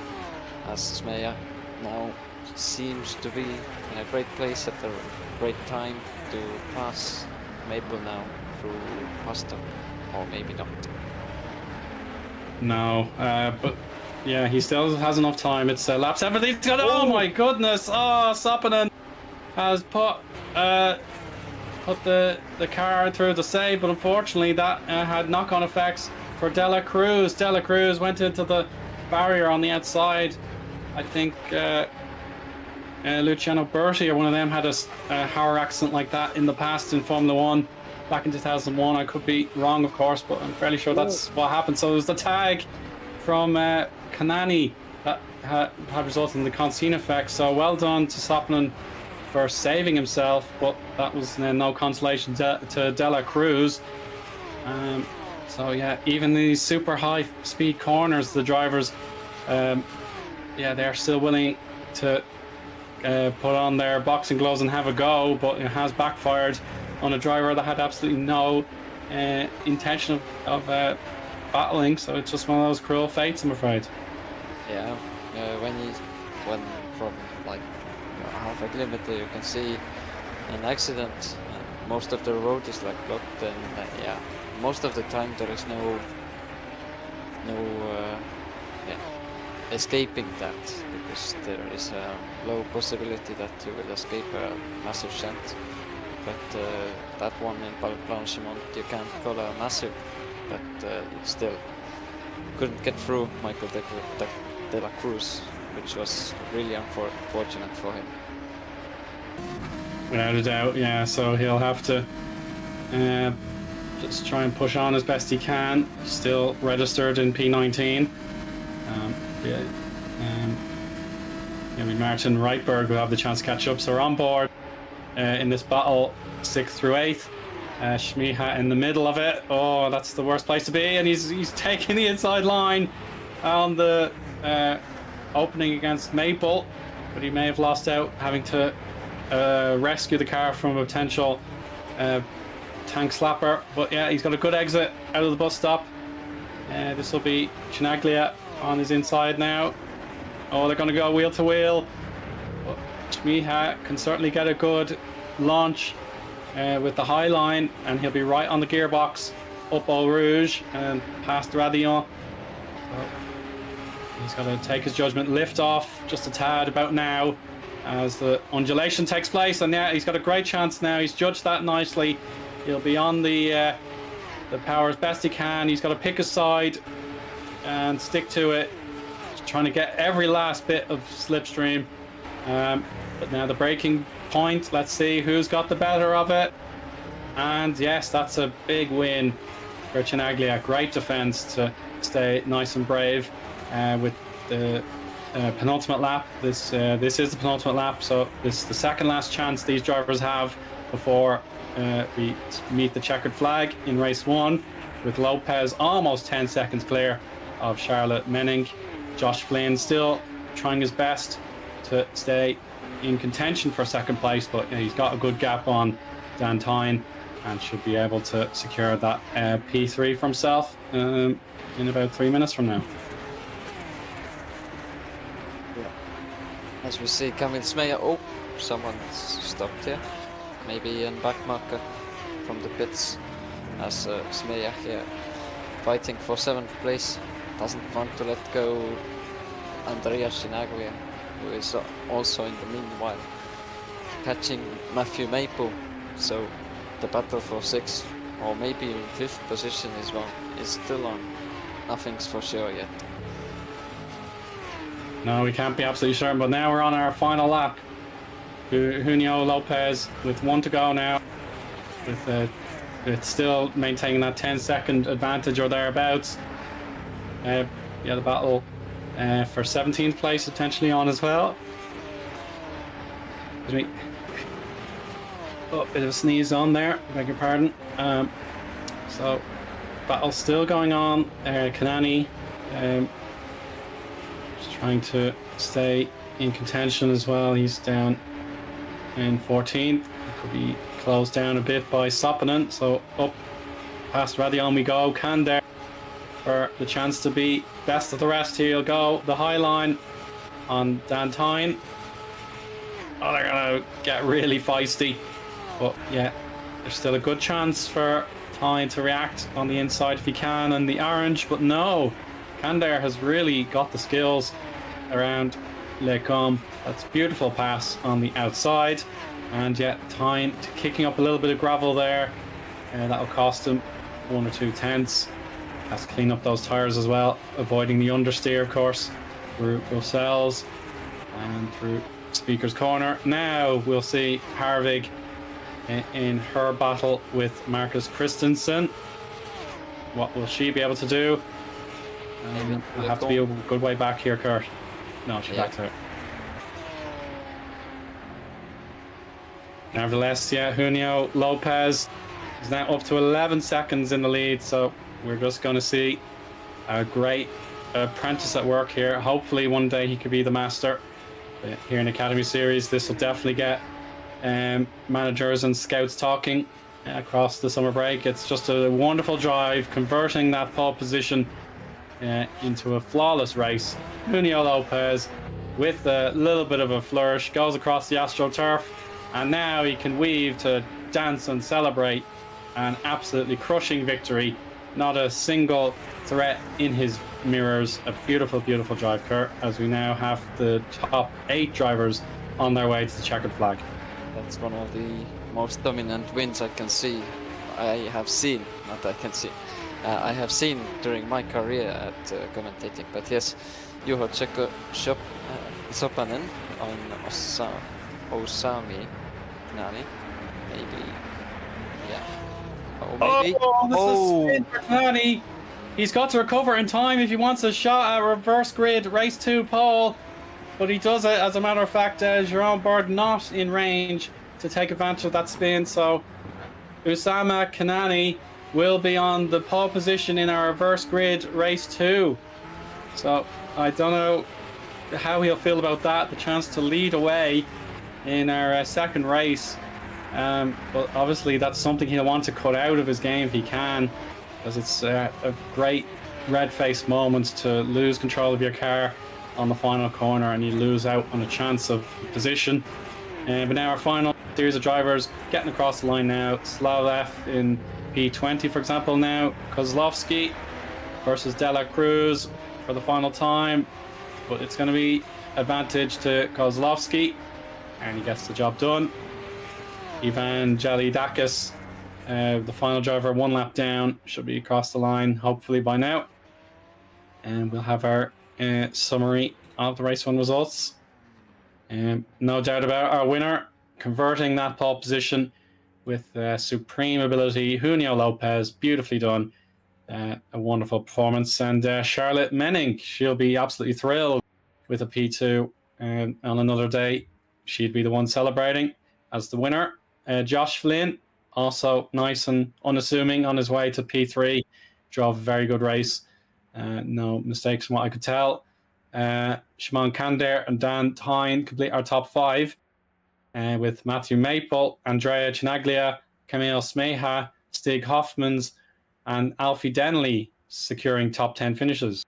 S2: as Meja now seems to be in a great place at the great time to pass Maple now through Pastor, or maybe not.
S1: No, but yeah, he still has enough time. It's lap 7. He's got, oh my goodness! Oh, Soppinen has put the car through the save, but unfortunately that had knock-on effects for De La Cruz. De La Cruz went into the barrier on the outside. I think Luciano Berti or one of them had a Hauer accident like that in the past in Formula 1 back in 2001. I could be wrong, of course, but I'm fairly sure that's what happened. So it was the tag from Kanani that had resulted in the Consine effect. So well done to Soppinen for saving himself, but that was no consolation to De La Cruz. So yeah, even these super high speed corners, the drivers, they're still willing to put on their boxing gloves and have a go, but it has backfired on a driver that had absolutely no intention of battling. So it's just one of those cruel fates, I'm afraid.
S2: Yeah, when from like half a kilometer you can see an accident, and most of the road is like blocked, and most of the time there is no escaping that, because there is a low possibility that you will escape a massive shunt. But that one in Francorchamps you can't call a massive, but still couldn't get through Michael De La Cruz, which was really unfortunate for him.
S1: Without a doubt, yeah. So he'll have to just try and push on as best he can. Still registered in P19. Martin Reitberg will have the chance to catch up. So we're on board in this battle, 6th through 8th. Schmiha in the middle of it. Oh, that's the worst place to be. And he's taking the inside line on the opening against Maple, but he may have lost out, having to rescue the car from a potential tank slapper. But yeah, he's got a good exit out of the bus stop. This will be Chinaglia on his inside now. Oh, they're going to go wheel to wheel. But Schmiha can certainly get a good launch with the high line, and he'll be right on the gearbox up Eau Rouge and past Radion. So he's got to take his judgment, lift off just a tad about now as the undulation takes place, and yeah, he's got a great chance now. He's judged that nicely. He'll be on the power as best he can. He's got to pick a side and stick to it, trying to get every last bit of slipstream. But now the braking point, let's see who's got the better of it. And yes, that's a big win for Chinaglia. Great defense to stay nice and brave with the penultimate lap. This is the penultimate lap, so this is the second last chance these drivers have before we meet the checkered flag in race 1, with Lopez almost 10 seconds clear of Charlotte Menning. Josh Flynn still trying his best to stay in contention for second place, but he's got a good gap on Dan Tyne and should be able to secure that P3 for himself in about 3 minutes from now.
S2: As we see, Camille Smeyer. Oh, someone's stopped here. Maybe a back marker from the pits, as Smeyer here fighting for 7th place. Doesn't want to let go Andrea Chinaglia, who is also in the meanwhile catching Matthew Maple. So the battle for 6th or maybe even 5th position is still on. Nothing's for sure yet.
S1: No, we can't be absolutely certain, but now we're on our final lap. Junio Lopez with 1 to go now, with it's still maintaining that 10-second advantage or thereabouts. Yeah, the battle for 17th place potentially on as well. Excuse me. Oh, bit of a sneeze on there, beg your pardon. So, battle still going on. Kanani just trying to stay in contention as well. He's down in 14th. Could be closed down a bit by Soppinen. So up past Radion we go. Kander for the chance to be best of the rest. Here he'll go. The high line on Dan Tyne. Oh, they're gonna get really feisty. But yeah, there's still a good chance for Tyne to react on the inside if he can, and the orange, but no. Kander has really got the skills around Lecombe. That's a beautiful pass on the outside, and yet Tyne kicking up a little bit of gravel there, and that'll cost him 1 or 2 tenths. Has to clean up those tires as well, avoiding the understeer, of course, through Rosells and through Speaker's Corner. Now we'll see Harvig in her battle with Marcus Christensen. What will she be able to do? It'll have to be a good way back here, Kurt. No, she's back there. Nevertheless, yeah, Junio Lopez is now up to 11 seconds in the lead, so we're just going to see a great apprentice at work here. Hopefully one day he could be the master. Here in Academy Series, this will definitely get managers and scouts talking across the summer break. It's just a wonderful drive, converting that pole position into a flawless race. Junio Lopez, with a little bit of a flourish, goes across the AstroTurf, and now he can weave to dance and celebrate an absolutely crushing victory. Not a single threat in his mirrors. A beautiful, beautiful drive, Kurt, as we now have the top 8 drivers on their way to the checkered flag.
S2: That's one of the most dominant wins I have seen during my career at commentating. But yes, Juho Sopanen on Osami Nani, maybe, yeah. Oh, maybe.
S1: This is a spin for Nani. He's got to recover in time if he wants a shot at reverse grid race 2 pole. But he does it, as a matter of fact. Jerome Bird not in range to take advantage of that spin, so Usama Kanani will be on the pole position in our reverse grid race 2. So I don't know how he'll feel about that, the chance to lead away in our second race. But obviously that's something he'll want to cut out of his game if he can, because it's a great red-faced moment to lose control of your car on the final corner and you lose out on a chance of position. But now our final series of drivers getting across the line now. Slalev in P20, for example, now. Kozlovsky versus De La Cruz for the final time. But it's going to be advantage to Kozlovsky, and he gets the job done. Ivan Jalidakis, the final driver, 1 lap down, should be across the line hopefully by now. And we'll have our summary of the race 1 results. No doubt about our winner, converting that pole position with supreme ability. Junio Lopez, beautifully done. A wonderful performance. And Charlotte Menning, she'll be absolutely thrilled with a P2. And on another day, she'd be the one celebrating as the winner. Josh Flynn, also nice and unassuming on his way to P3. Drove a very good race. No mistakes from what I could tell. Shimon Kander and Dan Tyne complete our top 5. With Matthew Maple, Andrea Chinaglia, Camille Smeha, Stig Hoffmans, and Alfie Denley securing top 10 finishes.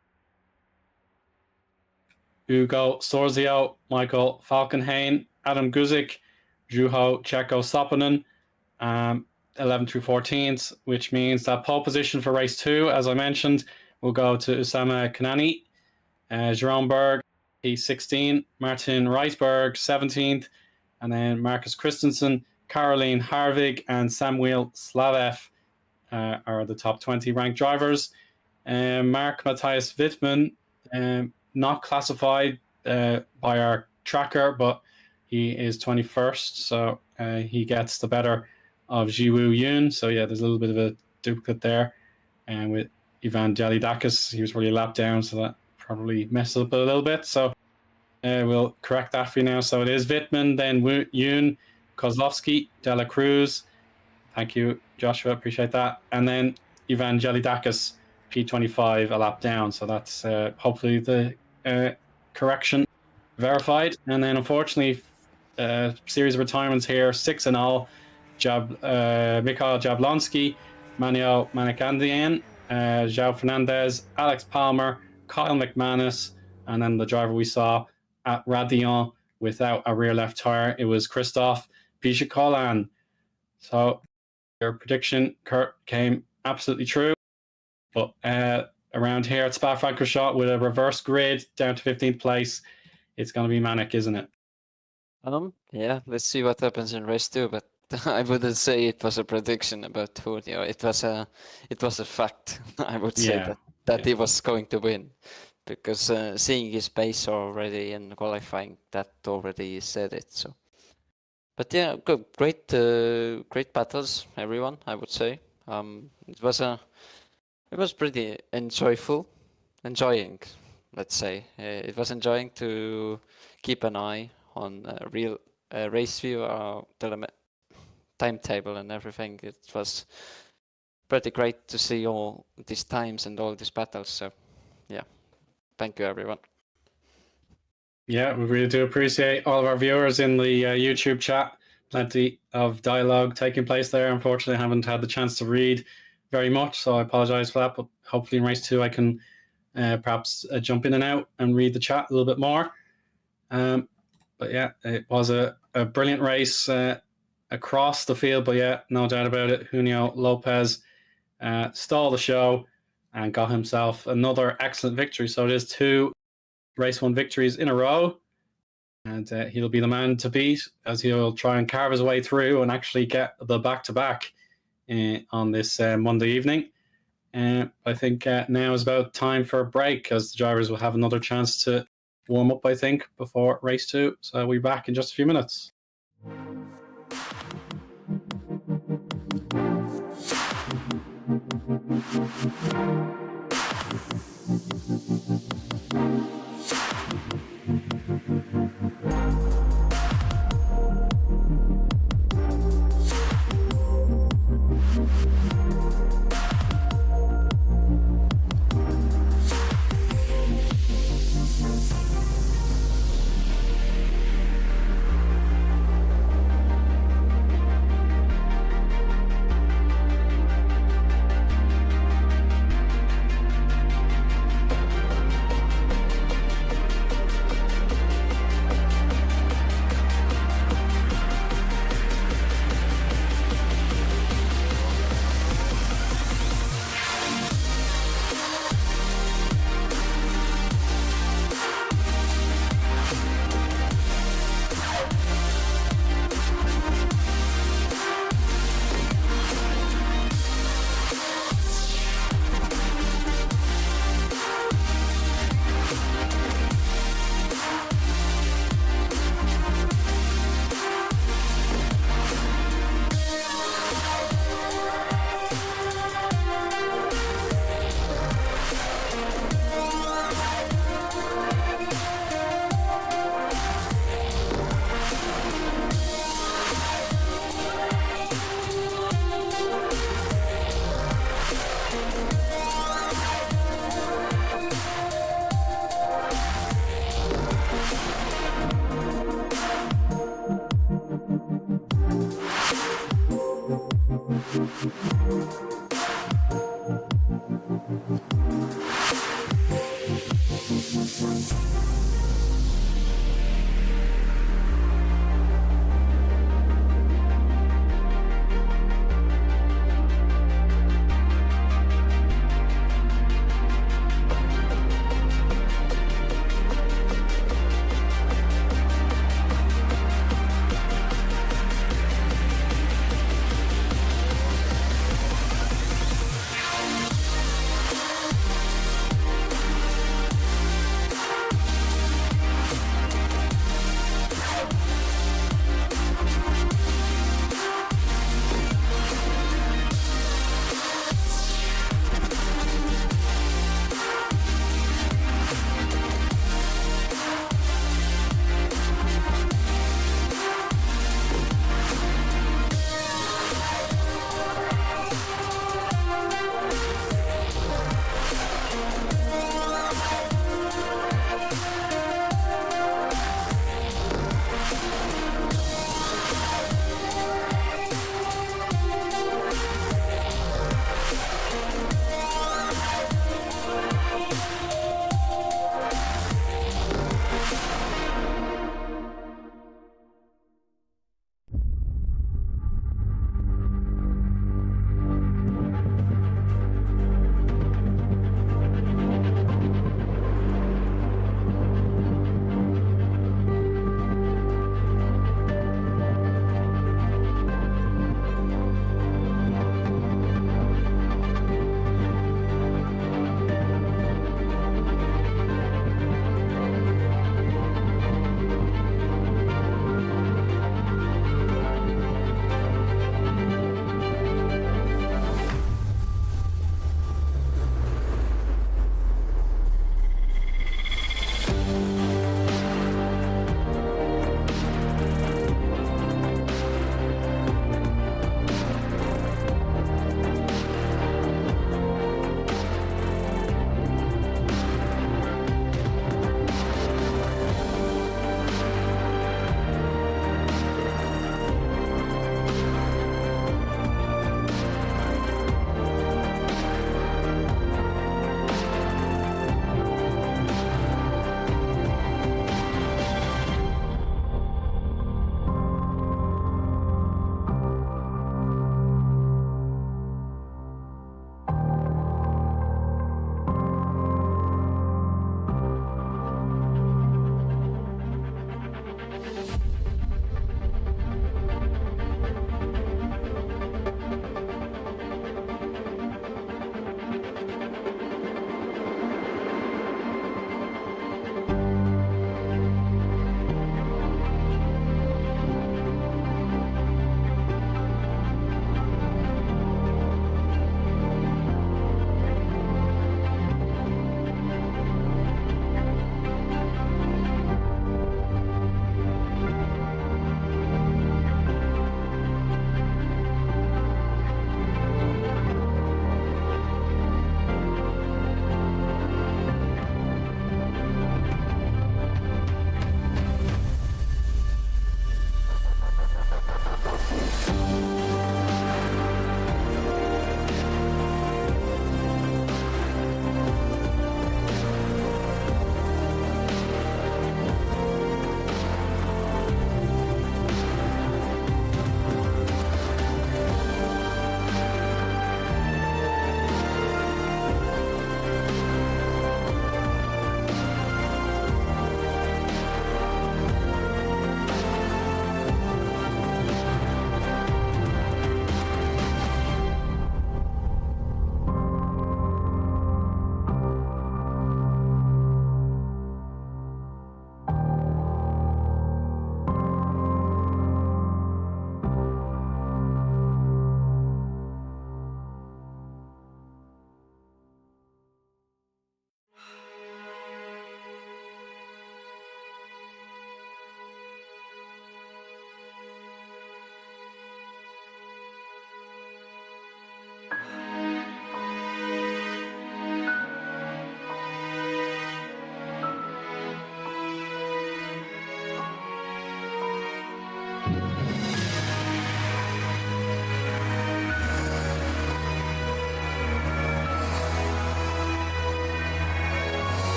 S1: Ugo Sorzio, Michael Falkenhayn, Adam Guzik, Juho Cheko Sopanen, 11 through 14th, which means that pole position for race 2, as I mentioned, will go to Usama Kanani, Jerome Berg, P16, Martin Reisberg, 17th, and then Marcus Christensen, Caroline Harvig, and Samuel Slavev are the top 20 ranked drivers. Mark Matthias Wittmann, not classified by our tracker, but he is 21st, so he gets the better of Jiwoo Yoon. So yeah, there's a little bit of a duplicate there. And with Ivan Jelidakis, he was really a lap down, so that probably messed up a little bit. So we'll correct that for you now. So it is Wittmann, then Yoon, Kozlovsky, Dela Cruz. Thank you, Joshua. Appreciate that. And then Ivan Jelidakis, P25, a lap down. So that's hopefully the correction verified. And then unfortunately, series of retirements here, 6 in all. Mikhail Jablonski, Manuel Manikandian, João Fernandez, Alex Palmer, Kyle McManus, and then the driver we saw at Radillon without a rear left tire, it was Christophe Pichikolan. So your prediction, Kurt, came absolutely true. But around here at Spa-Francorchamps with a reverse grid down to 15th place, it's going to be manic, isn't it?
S2: Yeah, let's see what happens in race 2, but I wouldn't say it was a prediction about Julio. It was a fact. I would say that he was going to win, because seeing his pace already in qualifying, that already said it. So, but yeah, good, great battles, everyone. I would say it was pretty enjoying. Let's say it was enjoying to keep an eye on real race view, timetable and everything. It was pretty great to see all these times and all these battles. So yeah, thank you everyone.
S1: Yeah, we really do appreciate all of our viewers in the YouTube chat. Plenty of dialogue taking place there. Unfortunately, I haven't had the chance to read very much, so I apologize for that, but hopefully in race 2 I can perhaps jump in and out and read the chat a little bit more. But yeah, it was a brilliant race across the field, but yeah, no doubt about it, Junio Lopez stole the show and got himself another excellent victory. So it is 2 race 1 victories in a row, and he'll be the man to beat as he'll try and carve his way through and actually get the back-to-back on this Monday evening. I think now is about time for a break, because the drivers will have another chance to warm up, I think, before race 2. So we'll be back in just a few minutes.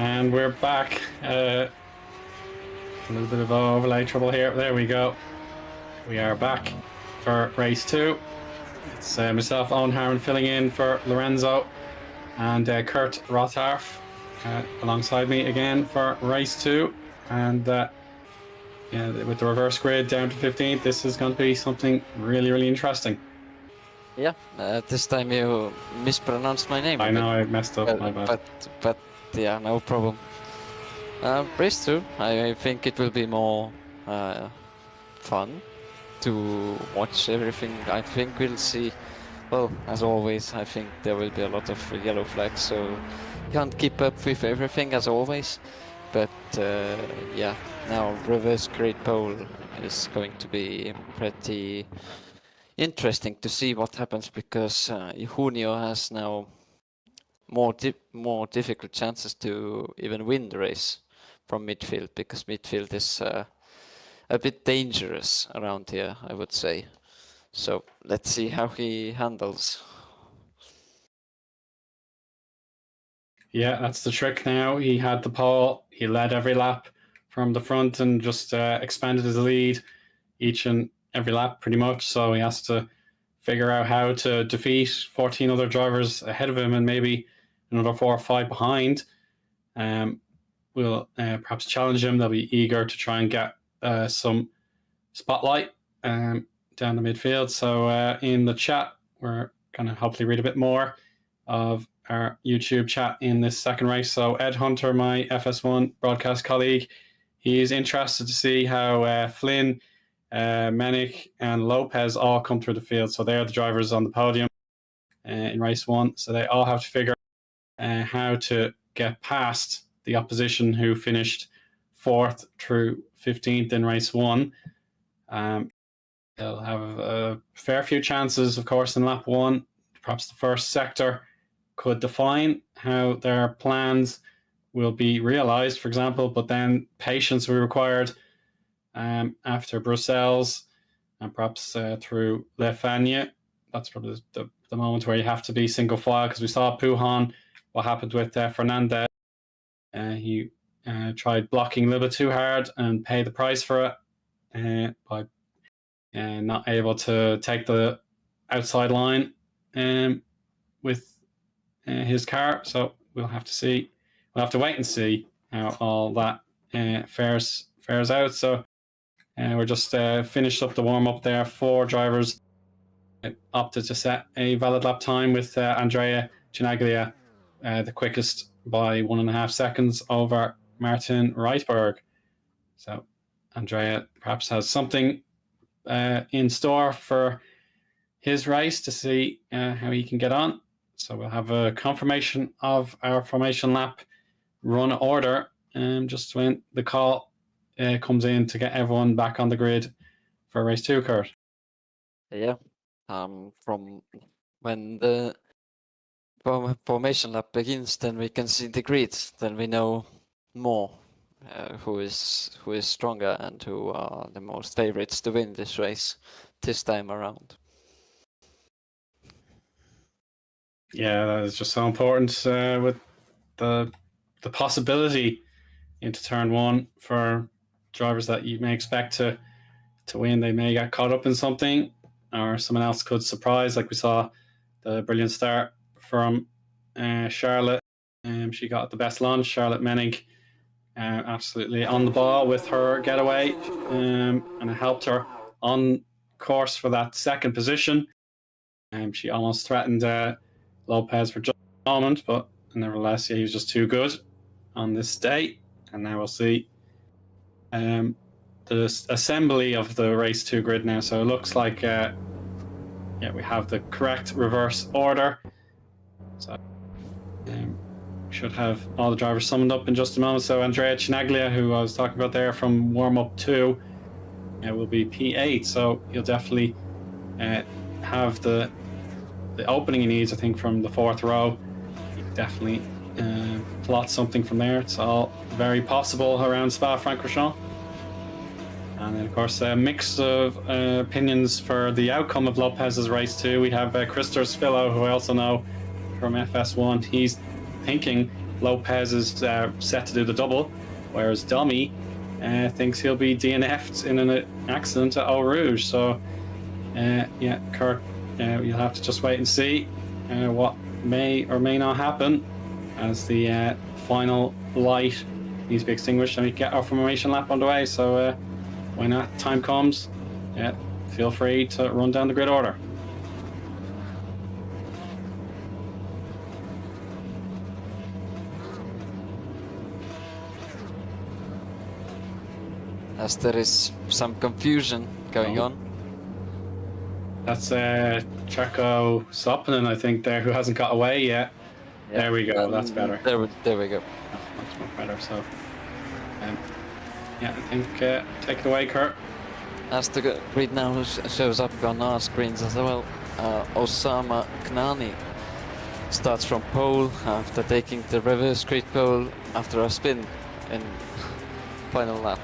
S1: And we're back. A little bit of overlay trouble here. There we go. We are back for race 2. It's myself, Eoin, Harmon, filling in for Lorenzo, and Kert Rohtjarv alongside me again for race 2. And yeah, with the reverse grid down to 15th, this is going to be something really, really interesting.
S2: Yeah, this time you mispronounced my name.
S1: I know I messed up, my bad.
S2: But yeah, no problem. Race 2, I think it will be more fun to watch everything. I think we'll see, well, as always, I think there will be a lot of yellow flags, so you can't keep up with everything as always. But yeah, now reverse grid pole is going to be pretty interesting to see what happens, because Junio has now more difficult chances to even win the race from midfield, because midfield is a bit dangerous around here, I would say. So let's see how he handles.
S1: Yeah, that's the trick now. He had the pole, he led every lap from the front and just expanded his lead each and every lap pretty much. So he has to figure out how to defeat 14 other drivers ahead of him and maybe another 4 or 5 behind. We'll perhaps challenge him. They'll be eager to try and get some spotlight down the midfield. So in the chat, we're going to hopefully read a bit more of our YouTube chat in this second race. So Ed Hunter, my FS1 broadcast colleague, he's interested to see how Flynn, Menick and Lopez all come through the field. So they're the drivers on the podium in race 1. So they all have to figure out how to get past the opposition who finished 4th through 15th in race 1. They'll have a fair few chances, of course, in lap 1. Perhaps the first sector could define how their plans will be realized, for example, but then patience will be required after Brussels and perhaps through Le Fagnes. That's probably the moment where you have to be single file, because we saw Puhan, what happened with Fernandez. He tried blocking a little bit too hard and paid the price for it by not able to take the outside line with his car. So we'll have to see. We'll have to wait and see how all that fares out. So we're just finished up the warm up there. 4 drivers opted to set a valid lap time, with Andrea Chinaglia the quickest by 1.5 seconds over Martin Reitberg. So Andrea perhaps has something in store for his race to see how he can get on. So we'll have a confirmation of our formation lap run order just when the call comes in to get everyone back on the grid for race 2, Kert.
S2: Yeah, from when the formation lap begins, then we can see the grid. Then we know more who is stronger and who are the most favorites to win this race this time around.
S1: Yeah, that is just so important with the possibility into turn 1 for drivers that you may expect to win. They may get caught up in something, or someone else could surprise, like we saw the brilliant start from Charlotte. She got the best launch. Charlotte Menick absolutely on the ball with her getaway, and it helped her on course for that second position. She almost threatened Lopez for just a moment, but nevertheless, yeah, he was just too good on this day. And now we'll see the assembly of the race 2 grid now. So it looks like yeah, we have the correct reverse order. So should have all the drivers summoned up in just a moment. So Andrea Chinaglia, who I was talking about there from warm-up 2, will be P8. So he'll definitely have the opening he needs, I think, from the 4th row. He can definitely plot something from there. It's all very possible around Spa-Francorchamps. And then, of course, a mix of opinions for the outcome of Lopez's race 2. We have Christopher Svillo, who I also know from FS1. He's thinking Lopez is set to do the double, whereas Dummy thinks he'll be DNF'd in an accident at Eau Rouge. So, yeah, Kurt, you'll have to just wait and see what may or may not happen as the final light needs to be extinguished and we get our formation lap underway. So, when that time comes, yeah, feel free to run down the grid order.
S2: As there is some confusion going on.
S1: That's Checo Soppinen, I think, there, who hasn't got away yet. Yeah. There we go, that's better.
S2: There we go.
S1: Much better, so... yeah, I think take it away, Kurt.
S2: As the grid now shows up on our screens as well, Osama Knani starts from pole after taking the reverse grid pole after a spin in final lap.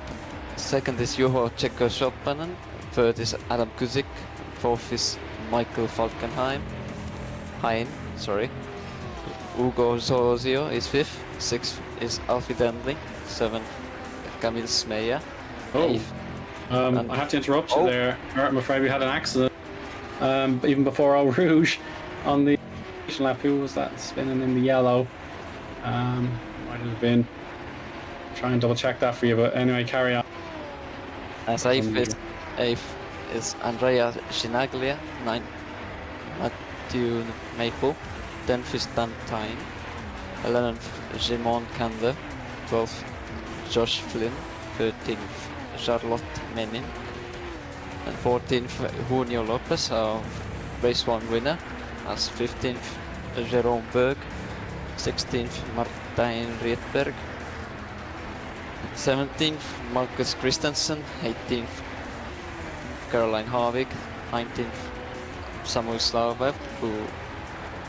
S2: Second is Juho Checo Soppinen, third is Adam Kuzik, fourth is Michael Falkenheim, Ugo Zozio is fifth, sixth is Alfie Dendling, seventh Camille Smeya, eighth.
S1: I have to interrupt you there. I'm afraid we had an accident even before Eau Rouge on the lap. Who was that spinning in the yellow? Might have been. Try and double check that for you, but anyway, carry on.
S2: As eighth is Andrea Chinaglia, ninth Matthew Maple, 10th is Dan Tyne, 11th Jimon Kander, 12th Josh Flynn, 13th Charlotte Menin, and 14th Junio Lopez, our race 1 winner, as 15th Jerome Berg, 16th Martijn Rietberg, 17th Marcus Christensen, 18th Caroline Harvig, 19th Samuel Slavev, who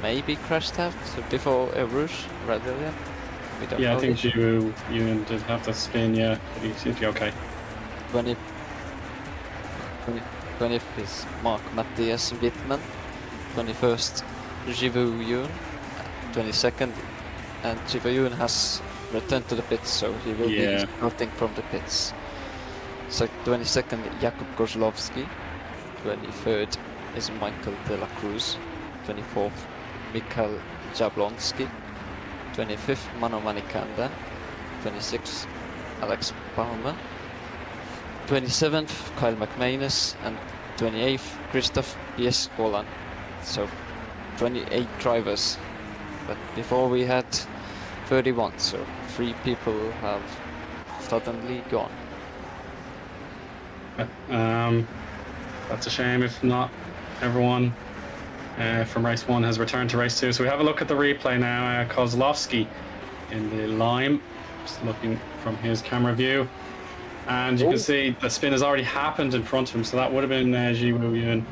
S2: maybe crashed out before Eau Rouge, Radillion.
S1: Yeah, I think you did have to spin, yeah, but he seems to be okay.
S2: 20th is Mark Matthias Wittmann, 21st Jivu Yoon, 22nd, and Jivu Yoon has returned to the pits, so he will be starting from the pits. So 22nd Jakub Kozlovski, 23rd is Michael De La Cruz, 24th Mikhail Jablonski, 25th Mano Manikanda, 26th Alex Palmer, 27th Kyle McManus, and 28th Christoph Pieskolan. So 28 drivers, but before we had 31, so 3 people have suddenly gone.
S1: That's a shame if not everyone from race 1 has returned to race 2. So we have a look at the replay now. Kozlovski in the lime, just looking from his camera view. And you can see the spin has already happened in front of him, so that would have been Jiwoo Yoon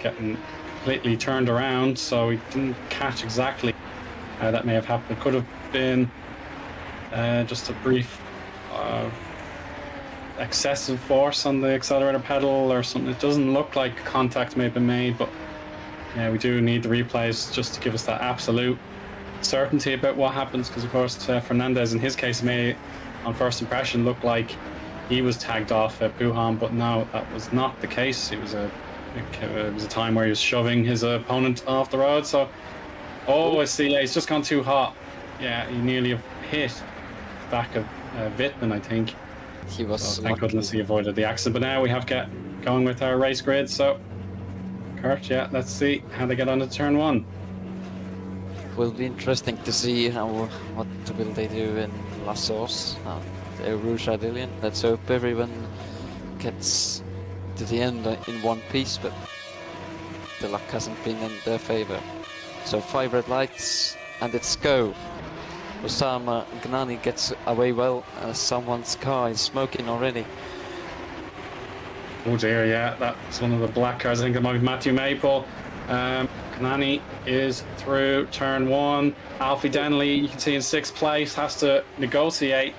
S1: getting completely turned around, so he didn't catch exactly how that may have happened. It could have been just a brief excessive force on the accelerator pedal or something. It doesn't look like contact may have been made, but yeah, we do need the replays just to give us that absolute certainty about what happens, because of course Fernandez in his case may on first impression look like he was tagged off at Puhan, but no, that was not the case. It was a time where he was shoving his opponent off the road. So I see, yeah, he's just gone too hot. Yeah, he nearly hit the back of Wittmann, I think.
S2: He was
S1: so thank goodness he avoided the accident. But now we have get going with our race grid. So Kurt, yeah, let's see how they get on to turn 1.
S2: Will be interesting to see what will they do in La Source, the Rouge Radillion. Let's hope everyone gets to the end in one piece, but the luck hasn't been in their favor. So 5 red lights and it's go. Osama Gnani gets away well as someone's car is smoking already.
S1: Oh dear, yeah, that's one of the black cars. I think it might be Matthew Maple. Gnani is through turn 1. Alfie Denley, you can see in 6th place, has to negotiate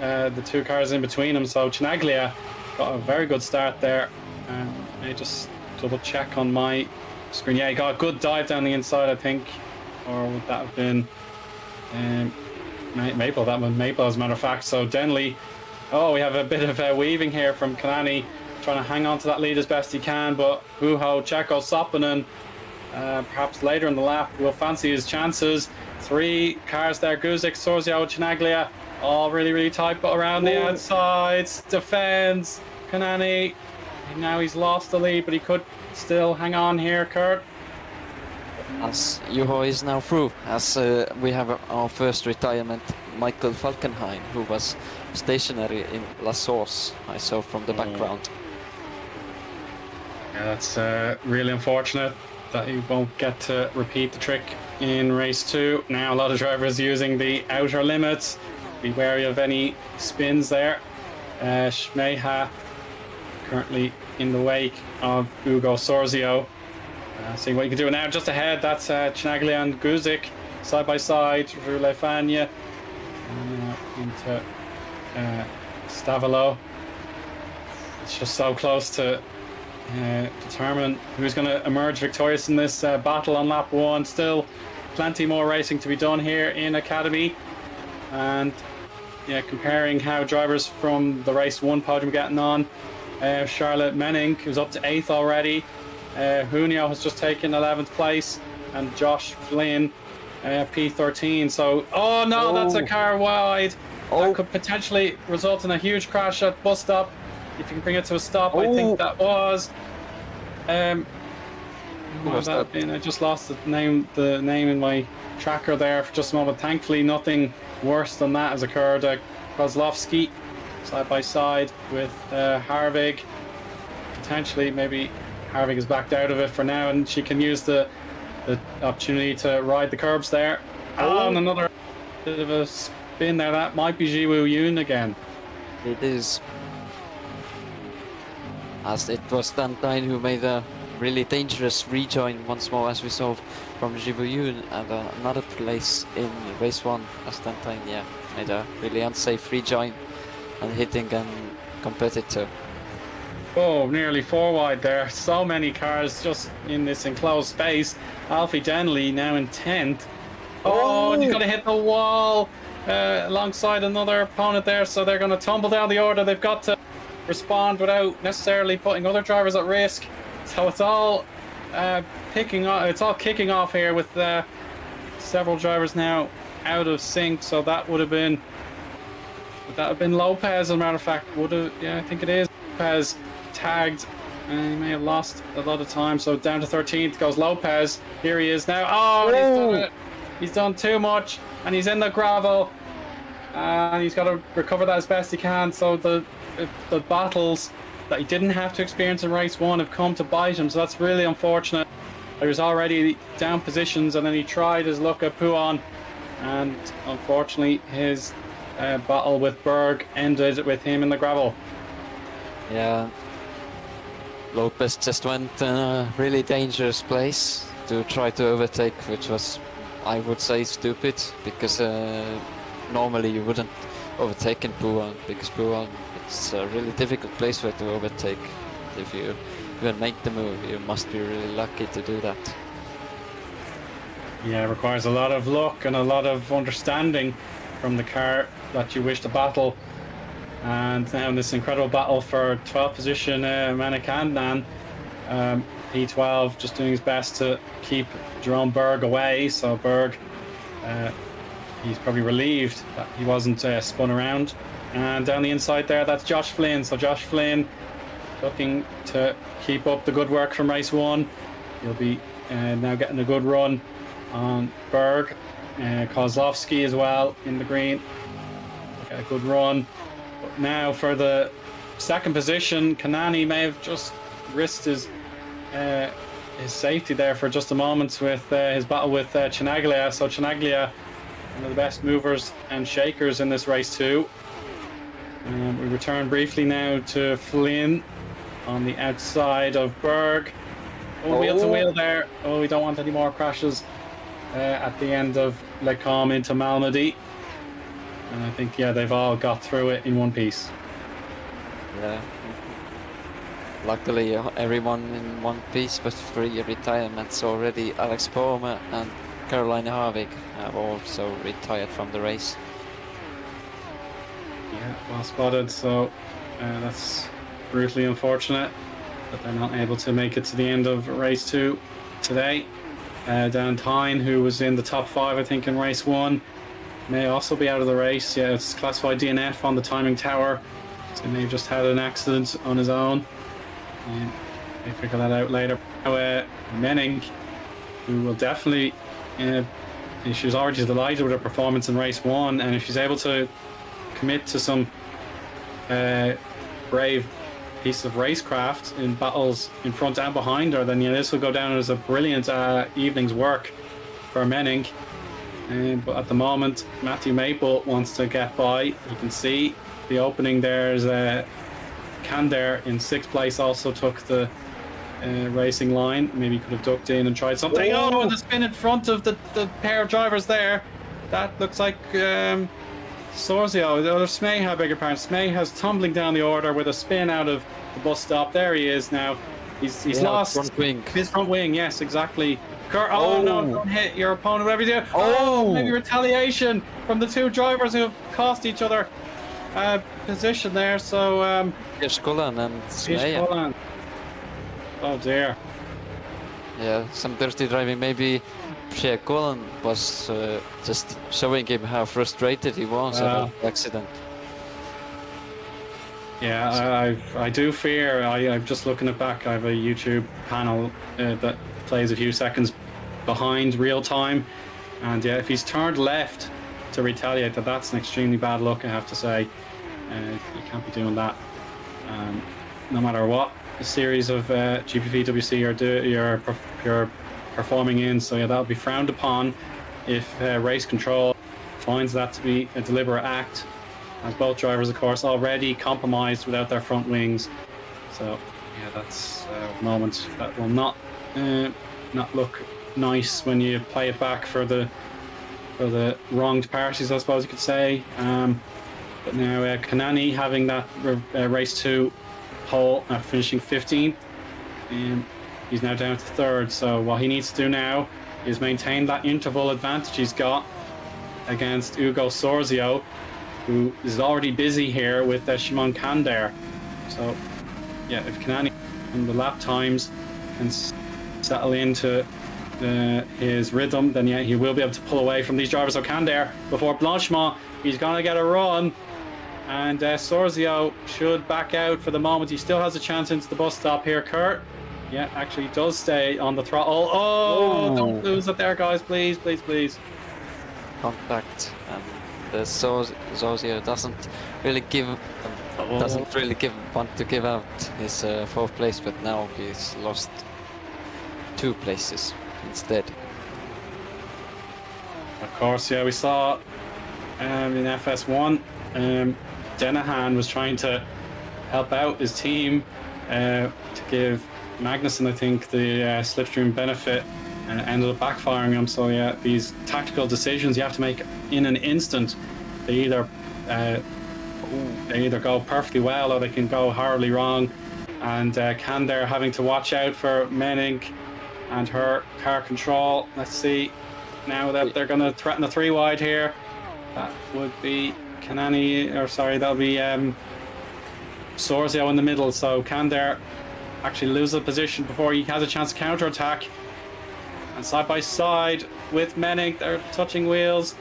S1: the 2 cars in between them. So Chinaglia got a very good start there. May just double check on my screen. Yeah, he got a good dive down the inside, I think. Or would that have been Maple, that one Maple as a matter of fact. So Denley, oh, we have a bit of weaving here from Kanani, trying to hang on to that lead as best he can, but Uho, Checo, Soppinen, perhaps later in the lap will fancy his chances. 3 cars there, Guzik, Sorzio, Chinaglia, all really tight, but around the outsides, defends Kanani. Now he's lost the lead, but he could still hang on here, Kurt.
S2: As Juho is now through, as we have our first retirement, Michael Falkenhayn, who was stationary in La Source, I saw from the background.
S1: Yeah, that's really unfortunate that he won't get to repeat the trick in race 2. Now a lot of drivers using the outer limits. Be wary of any spins there. Schmeha currently in the wake of Ugo Sorzio. Seeing what you can do now. Just ahead, that's Chinaglia and Guzik side by side through Le Fagna into Stavolo. It's just so close to determine who's going to emerge victorious in this battle on lap 1. Still plenty more racing to be done here in Academy, and yeah, comparing how drivers from the race 1 podium getting on. Charlotte Menning, who's up to 8th already. Junio has just taken 11th place, and Josh Flynn P13. So, oh no, that's a car wide. That could potentially result in a huge crash at bus stop. If you can bring it to a stop, I think that was. What was that been? I just lost the name in my tracker there for just a moment. Thankfully, nothing worse than that has occurred. Kozlovsky side by side with Harvig. Potentially, maybe Harvig is backed out of it for now, and she can use the opportunity to ride the curbs there. And another bit of a spin there. That might be Jiwoo Yoon again.
S2: It is. As it was Dantine who made a really dangerous rejoin once more, as we saw from Jiwoo Yoon, and another place in race 1 as Dantine, made a really unsafe rejoin and hitting a competitor.
S1: Oh, nearly 4 wide there. So many cars just in this enclosed space. Alfie Denley now in 10th. Oh, and he's going to hit the wall alongside another opponent there. So they're going to tumble down the order. They've got to respond without necessarily putting other drivers at risk. So it's all kicking off here with several drivers now out of sync. So that would have been Lopez, as a matter of fact. I think it is Lopez tagged, and he may have lost a lot of time. So down to 13th goes Lopez. Here he is now. Oh, and he's done it. He's done too much, and he's in the gravel, and he's got to recover that as best he can. So the battles that he didn't have to experience in race 1 have come to bite him. So that's really unfortunate. There was already down positions, and then he tried his luck at Puon, and unfortunately his battle with Berg ended with him in the gravel.
S2: Yeah, Lopez just went in a really dangerous place to try to overtake, which was, I would say, stupid, because normally you wouldn't overtake in Puon, because Puon, it's a really difficult place where to overtake. If you even make the move, you must be really lucky to do that. Yeah,
S1: it requires a lot of luck and a lot of understanding from the car that you wish to battle. And now in this incredible battle for 12th position, Manikandan, P12 just doing his best to keep Jerome Berg away. So Berg, he's probably relieved that he wasn't spun around. And down the inside there, that's Josh Flynn. So Josh Flynn looking to keep up the good work from race 1. He'll be now getting a good run on Berg. Kozlovsky as well in the green. Get a good run. But now for the second position, Kanani may have just risked his safety there for just a moment with his battle with Chinaglia. So Chinaglia, one of the best movers and shakers in this race too. We return briefly now to Flynn on the outside of Berg. Wheel to wheel there. Oh, we don't want any more crashes at the end of Le Com into Malmedy. And I think, they've all got through it in one piece.
S2: Yeah. Luckily, everyone in one piece, but 3 retirements already. Alex Palmer and Carolina Harvig have also retired from the race.
S1: Yeah, well spotted. So that's brutally unfortunate that they're not able to make it to the end of race 2 today. Dan Tyne, who was in the top 5, I think, in race 1, may also be out of the race. Yeah, it's classified DNF on the timing tower, so he may have just had an accident on his own. And they figure that out later. Menning, who will definitely, she was already delighted with her performance in race 1, and if she's able to commit to some brave piece of racecraft in battles in front and behind her, then yeah, this will go down as a brilliant evening's work for Menning. But at the moment, Matthew Maple wants to get by. You can see the opening there is Kander in 6th place also took the racing line. Maybe he could have ducked in and tried something. Oh, and the spin in front of the pair of drivers there. That looks like Sorzio, or Smeha, beg your pardon. Smeha's tumbling down the order with a spin out of the bus stop. There he is now. He's lost
S2: front wing.
S1: His front wing, yes, exactly. Kurt, oh no, don't hit your opponent, whatever you do.
S2: Oh,
S1: maybe retaliation from the 2 drivers who have cost each other position there. So,
S2: Kullan and Smeha.
S1: Oh dear.
S2: Yeah, some dirty driving. Maybe Pierre Cullen was just showing him how frustrated he was about the accident.
S1: Yeah, I do fear. I'm just looking it back. I have a YouTube panel that plays a few seconds behind real time, and yeah, if he's turned left to retaliate, that's an extremely bad look, I have to say. You can't be doing that, no matter what series of GPVWC you're performing in. So yeah, that'll be frowned upon if race control finds that to be a deliberate act, as both drivers, of course, already compromised without their front wings. So yeah, that's a moment that will not look nice when you play it back for the wronged parties, I suppose you could say. But now Kanani having that race 2 pole after finishing 15th, he's now down to 3rd. So what he needs to do now is maintain that interval advantage he's got against Ugo Sorzio, who is already busy here with Shimon Kander. So yeah, if Kanani and the lap times can settle into his rhythm, then yeah, he will be able to pull away from these drivers. So Kander, before Blanchimont, he's gonna get a run, and Sorzio should back out for the moment. He still has a chance into the bus stop here. Kert, yeah, actually does stay on the throttle. Oh, don't lose it there, guys, please, please, please.
S2: Contact, and the Sorzio doesn't really want to give out his 4th place, but now he's lost 2 places instead.
S1: Of course, yeah, we saw in FS1, Denahan was trying to help out his team to give Magnussen, I think, the slipstream benefit, and ended up backfiring him. So yeah, these tactical decisions you have to make in an instant. They either go perfectly well or they can go horribly wrong. And Kander having to watch out for Menning and her car control. Let's see now that they're going to threaten the 3 wide here. That would be that'll be Sorzio in the middle. So Kander actually loses the position before he has a chance to counter-attack. And side by side with Menning, they're touching wheels.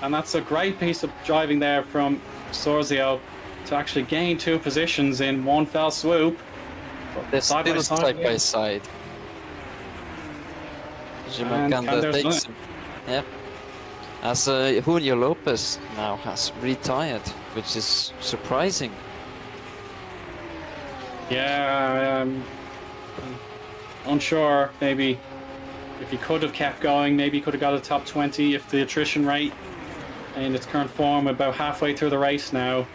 S1: And that's a great piece of driving there from Sorzio to actually gain 2 positions in one fell swoop.
S2: They're side by side. Yeah. As Julio Lopez now has retired, which is surprising.
S1: Yeah, I'm unsure. Maybe if he could have kept going, maybe he could have got a top 20 if the attrition rate in its current form about halfway through the race now.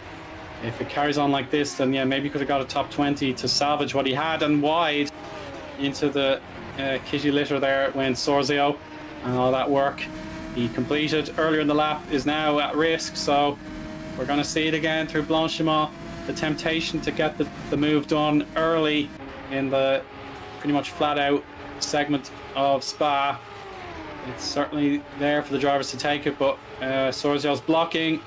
S1: If it carries on like this, then yeah, maybe he could have got a top 20 to salvage what he had, and wide into the kitty litter there went Sorzio, and all that work he completed earlier in the lap is now at risk. So we're going to see it again through Blanchimont, the temptation to get the move done early in the pretty much flat out segment of Spa. It's certainly there for the drivers to take it, but Sorzio's blocking,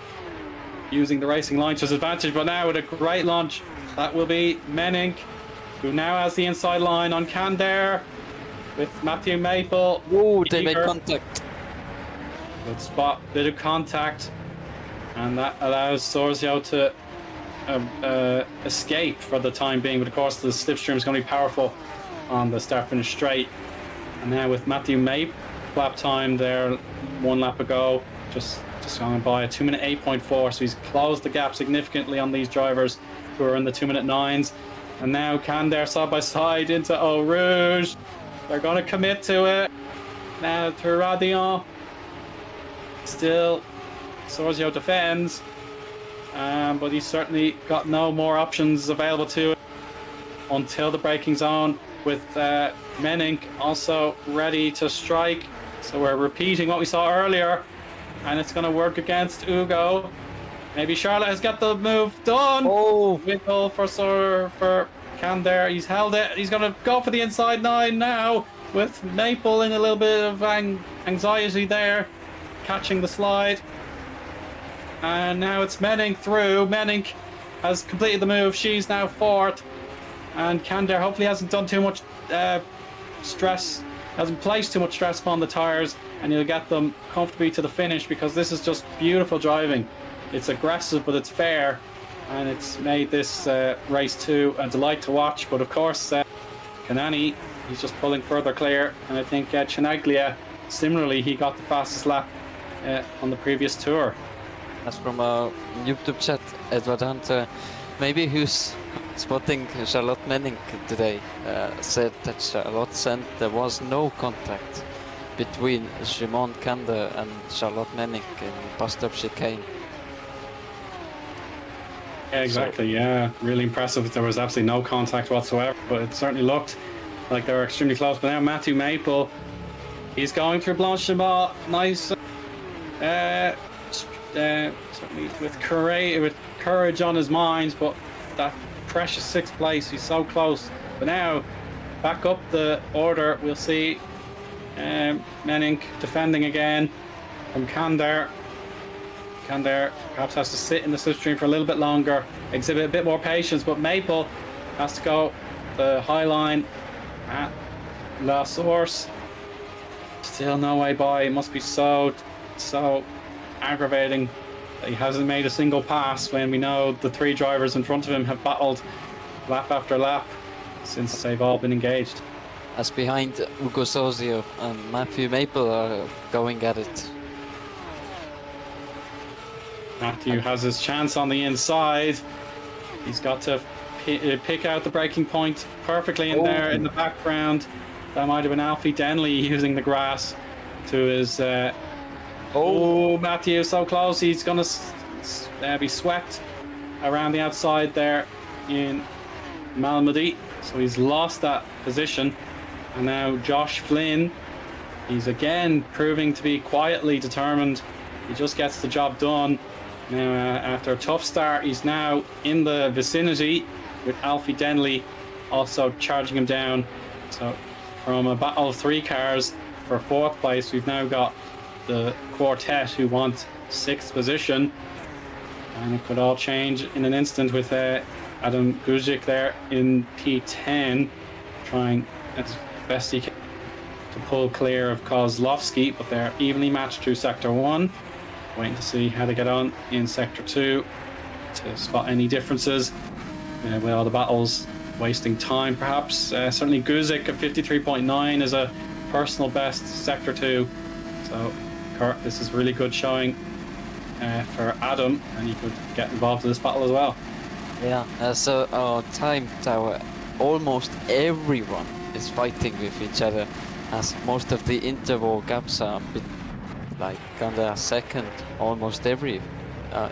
S1: using the racing line to his advantage, but now with a great launch, that will be Menink, who now has the inside line on Candair with Matthew Maple.
S2: Oh, they make contact.
S1: Good spot, bit of contact, and that allows Sorzio to escape for the time being, but of course the slipstream is going to be powerful on the start-finish straight. And now with Matthew Mape, lap time there, 1 lap ago, just going by a 2-minute 8.4, so he's closed the gap significantly on these drivers who are in the 2-minute 9s. And now Candair side by side into Eau Rouge. They're going to commit to it. Now to Radion. Still, Sorzio defends, but he's certainly got no more options available to it until the braking zone, with Menink also ready to strike. So we're repeating what we saw earlier, and it's going to work against Ugo. Maybe Charlotte has got the move done.
S2: Oh,
S1: Wiggle for Candair. He's held it. He's going to go for the inside 9 now, with Maple in a little bit of anxiety there, catching the slide. And now it's Menink through. Menink has completed the move. She's now 4th. And Candair hopefully hasn't done too much stress, hasn't placed too much stress upon the tyres, and he'll get them comfortably to the finish, because this is just beautiful driving. It's aggressive, but it's fair, and it's made this race 2 a delight to watch. But of course, Kanani, he's just pulling further clear, and I think Chinaglia, similarly, he got the fastest lap on the previous tour.
S2: That's from a YouTube chat, Edward Hunter, maybe who's spotting Charlotte Menink today, said that Charlotte said there was no contact between Shimon Candair and Charlotte Menink in bus-stop chicane.
S1: Yeah, exactly. Yeah, really impressive. There was absolutely no contact whatsoever, but it certainly looked like they were extremely close. But now Matthew Maple, he's going through Blanchimont, nice, certainly with courage on his mind, but that precious 6th place, he's so close. But now, back up the order, we'll see Menink defending again from Candair. Candair perhaps has to sit in the slipstream for a little bit longer, exhibit a bit more patience, but Maple has to go the high line at La Source. Still no way by. It must be so aggravating that he hasn't made a single pass, when we know the 3 drivers in front of him have battled lap after lap since they've all been engaged.
S2: As behind Ugo Sorzio and Matthew Maple are going at it.
S1: Matthew has his chance on the inside. He's got to pick out the braking point perfectly in there in the background. That might have been Alfie Denley using the grass to his... Matthew so close. He's going to be swept around the outside there in Malmedy. So he's lost that position. And now Josh Flynn, he's again proving to be quietly determined. He just gets the job done. Now, after a tough start, he's now in the vicinity with Alfie Denley also charging him down. So from a battle of 3 cars for 4th place, we've now got the quartet who want 6th position. And it could all change in an instant with Adam Guzik there in P10, trying as best he can to pull clear of Kozlovsky, but they're evenly matched through Sector 1. Waiting to see how they get on in Sector 2 to spot any differences with all the battles wasting time perhaps. Certainly Guzik at 53.9 is a personal best Sector 2. So Kert, this is really good showing for Adam, and he could get involved in this battle as well.
S2: Yeah, so our time tower, almost everyone is fighting with each other, as most of the interval gaps are like under a second almost every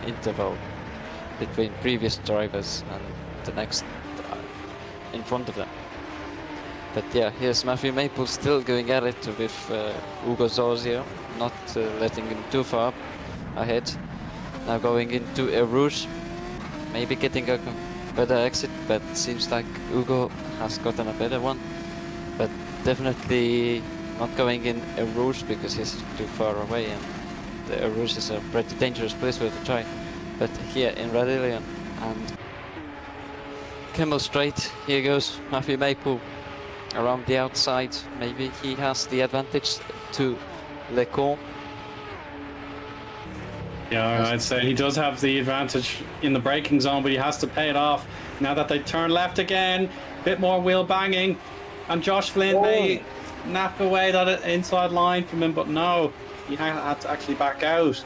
S2: interval between previous drivers and the next in front of them. But yeah, here's Matthew Maple still going at it with Ugo Sorzio, not letting him too far ahead. Now going into Eau Rouge, maybe getting a better exit, but seems like Ugo has gotten a better one. But definitely not going in a Rouge because he's too far away, and the Rouge is a pretty dangerous place for the try. But here in Radillion and Camel straight, here goes Matthew Maple around the outside. Maybe he has the advantage to Lecon.
S1: Yeah, I'd say he does have the advantage in the braking zone, but he has to pay it off. Now that they turn left again, bit more wheel banging, and Josh Flynn may nap away that inside line from him, but no, he had to actually back out.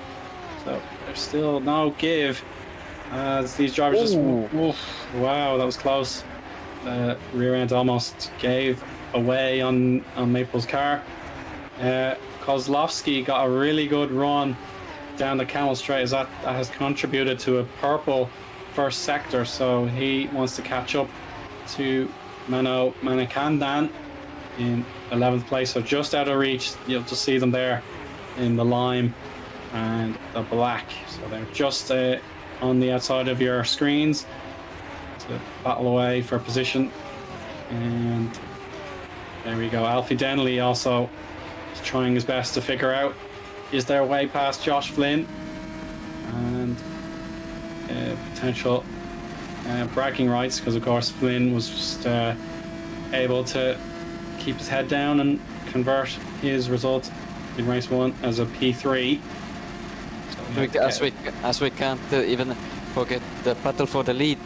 S1: So there's still no give. As these drivers just, wow, that was close. Rear end almost gave away on Maple's car. Kozlowski got a really good run down the Camel Straight, as that has contributed to a purple first sector, so he wants to catch up to Mano Manikandan in 11th place, so just out of reach. You'll just see them there in the lime and the black, so they're just on the outside of your screens to battle away for position. And there we go. Alfie Denley also is trying his best to figure out is there a way past Josh Flynn and potential bragging rights, because of course Flynn was just able to keep his head down and convert his result in race 1 as a P3. So,
S2: as we can't even forget the battle for the lead,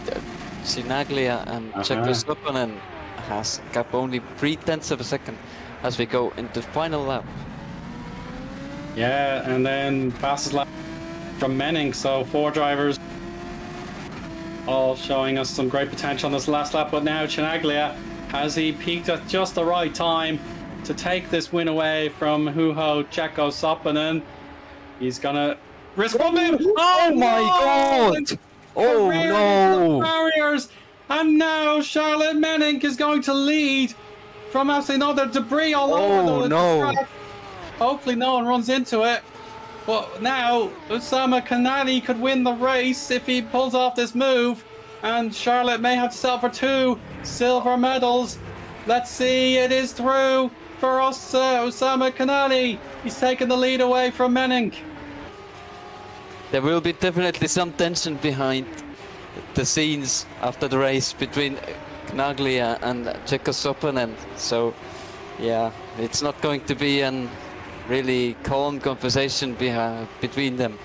S2: Sinaglia and Checo Stoppinen has gap only 0.3 of a second as we go into the final lap.
S1: Yeah, and then fastest lap from Menning, so 4 drivers all showing us some great potential on this last lap. But now Chinaglia, has he peaked at just the right time to take this win away from Juho Checo Soppinen? He's gonna risk bumping.
S2: Oh my god! Oh no!
S1: Barriers, and now Charlotte Menning is going to lead from absolutely no, there's debris all over the track. Hopefully no one runs into it. But now Usama Kanani could win the race if he pulls off this move, and Charlotte may have to settle for 2 silver medals. Let's see, it is through for us, Usama Kanani. He's taken the lead away from Menning.
S2: There will be definitely some tension behind the scenes after the race between Knaglia and Checo Soppinen. So yeah, it's not going to be an really calm conversation between them.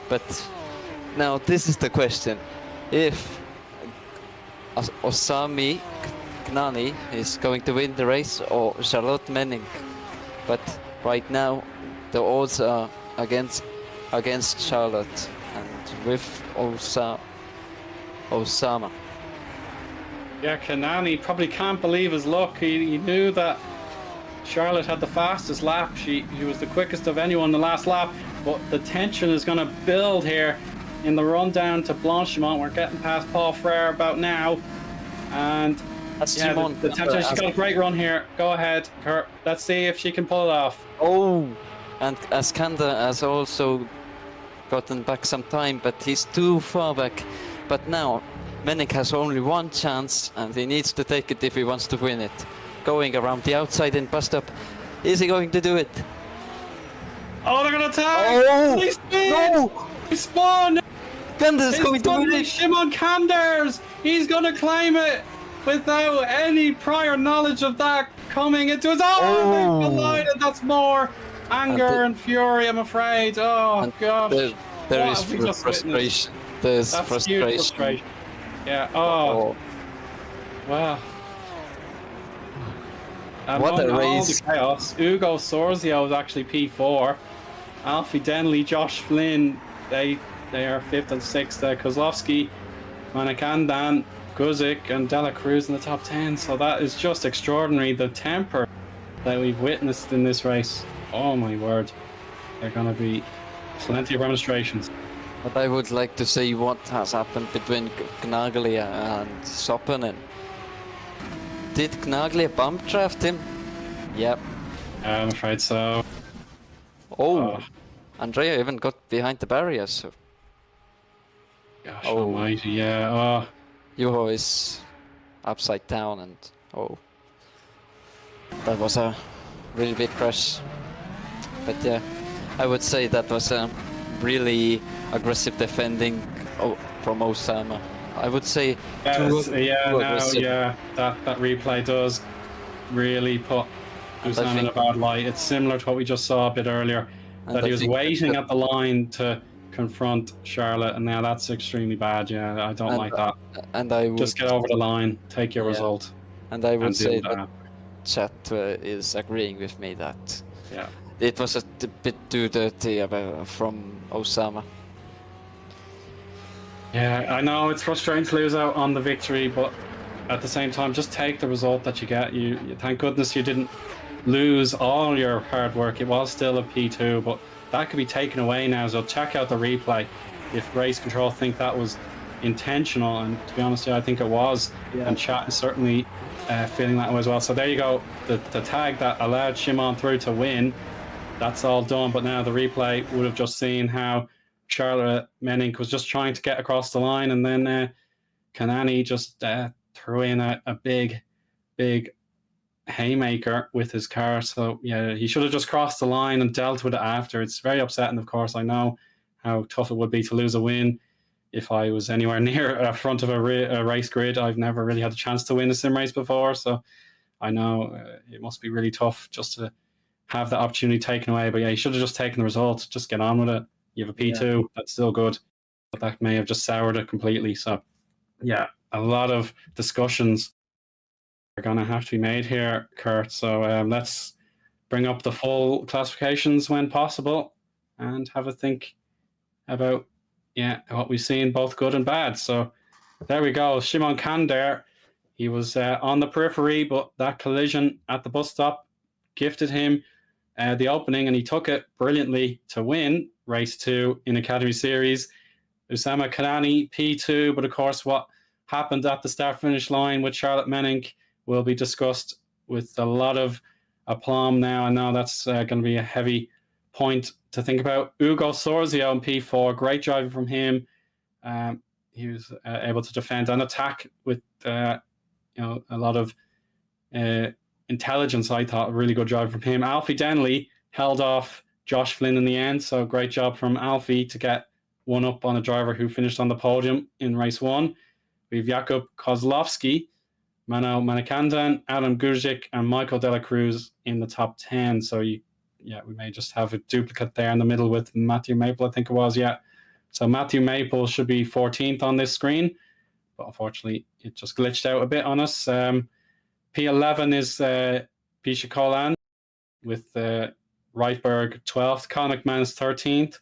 S2: But now this is the question: if Osami Knani is going to win the race or Charlotte Menning. But right now the odds are against Charlotte and with Osama.
S1: Yeah, Kanani probably can't believe his luck. He knew that Charlotte had the fastest lap. She was the quickest of anyone in the last lap, but the tension is going to build here in the run down to Blanchimont. We're getting past Paul Frere about now, and yeah, the tension. She's got a great run here. Go ahead, Kurt. Let's see if she can pull it off.
S2: Oh, and Askanda has also gotten back some time, but he's too far back. But now Menning has only one chance, and he needs to take it if he wants to win it. Going around the outside in bus stop. Is he going to do it?
S1: Oh, they're going to attack!
S2: Oh!
S1: He spun!
S2: No!
S1: He spun!
S2: Kander's going to win it!
S1: Shimon Kanders! He's going to claim it without any prior knowledge of that coming into his... Oh! They collided! That's more anger and fury, I'm afraid. Oh, gosh.
S2: There is frustration. There's frustration.
S1: Yeah, oh. Wow.
S2: What a race.
S1: All the chaos, Ugo Sorzio was actually P4. Alfie Denley, Josh Flynn, they are 5th and 6th. Kozlowski, Manikandan, Guzik, and Dela Cruz in the top 10. So that is just extraordinary. The temper that we've witnessed in this race. Oh my word. They're going to be plenty of demonstrations.
S2: But I would like to see what has happened between Gnaglia and Soppinen. Did Gnaglia bump draft him? Yep.
S1: I'm afraid so.
S2: Oh, Andrea even got behind the barrier, so...
S1: Gosh almighty, yeah.
S2: Juho is upside down and... Oh. That was a really big crash. But yeah, I would say that was a really aggressive defending from Osama. I would say too aggressive.
S1: That replay does really put
S2: And I
S1: Usama in a
S2: think,
S1: bad light. It's similar to what we just saw a bit earlier,
S2: and
S1: that
S2: I
S1: he was
S2: think
S1: waiting
S2: that,
S1: at the line to confront Charlotte, and now that's extremely bad. Yeah, I don't like that.
S2: and I would,
S1: Just get over the line, take your
S2: yeah,
S1: result,
S2: and I would
S1: and deal
S2: say
S1: with
S2: that
S1: that.
S2: chat is agreeing with me that
S1: Yeah.
S2: it was a bit too dirty from Osama.
S1: Yeah, I know it's frustrating to lose out on the victory, but at the same time, just take the result that you get. You thank goodness you didn't lose all your hard work. It was still a P2, but that could be taken away now. So check out the replay if race control think that was intentional. And to be honest, yeah, I think it was.
S2: Yeah.
S1: And chat is certainly feeling that way as well. So there you go. The tag that allowed Shimon through to win, that's all done. But now the replay would have just seen how Charlotte Menink was just trying to get across the line, and then Kanani just threw in a big haymaker with his car. So yeah, he should have just crossed the line and dealt with it after. It's very upsetting, of course. I know how tough it would be to lose a win. If I was anywhere near a front of a race grid, I've never really had a chance to win a sim race before, so I know it must be really tough just to have that opportunity taken away. But yeah, you should have just taken the result, just get on with it. You have a P2, that's still good, but that may have just soured it completely. So yeah, a lot of discussions are going to have to be made here, Kurt. So let's bring up the full classifications when possible and have a think about what we've seen, both good and bad. So there we go. Shimon Kander, he was on the periphery, but that collision at the bus stop gifted him the opening, and he took it brilliantly to win race 2 in Academy Series. Usama Kanani, P2, but of course what happened at the start-finish line with Charlotte Menink will be discussed with a lot of aplomb now. I know that's going to be a heavy point to think about. Ugo Sorzio in P4, great driving from him. He was able to defend and attack with a lot of intelligence. I thought a really good drive from him. Alfie Denley held off Josh Flynn in the end, so great job from Alfie to get one up on a driver who finished on the podium in race 1. We have Jakub Kozlowski, Mano Manikandan, Adam Gurjic, and Michael Dela Cruz in the top 10. So we may just have a duplicate there in the middle with Matthew Maple, I think it was. Yeah. So Matthew Maple should be 14th on this screen, but unfortunately it just glitched out a bit on us. P11 is Pisha Kolan with Reitberg 12th. Colin McManus 13th.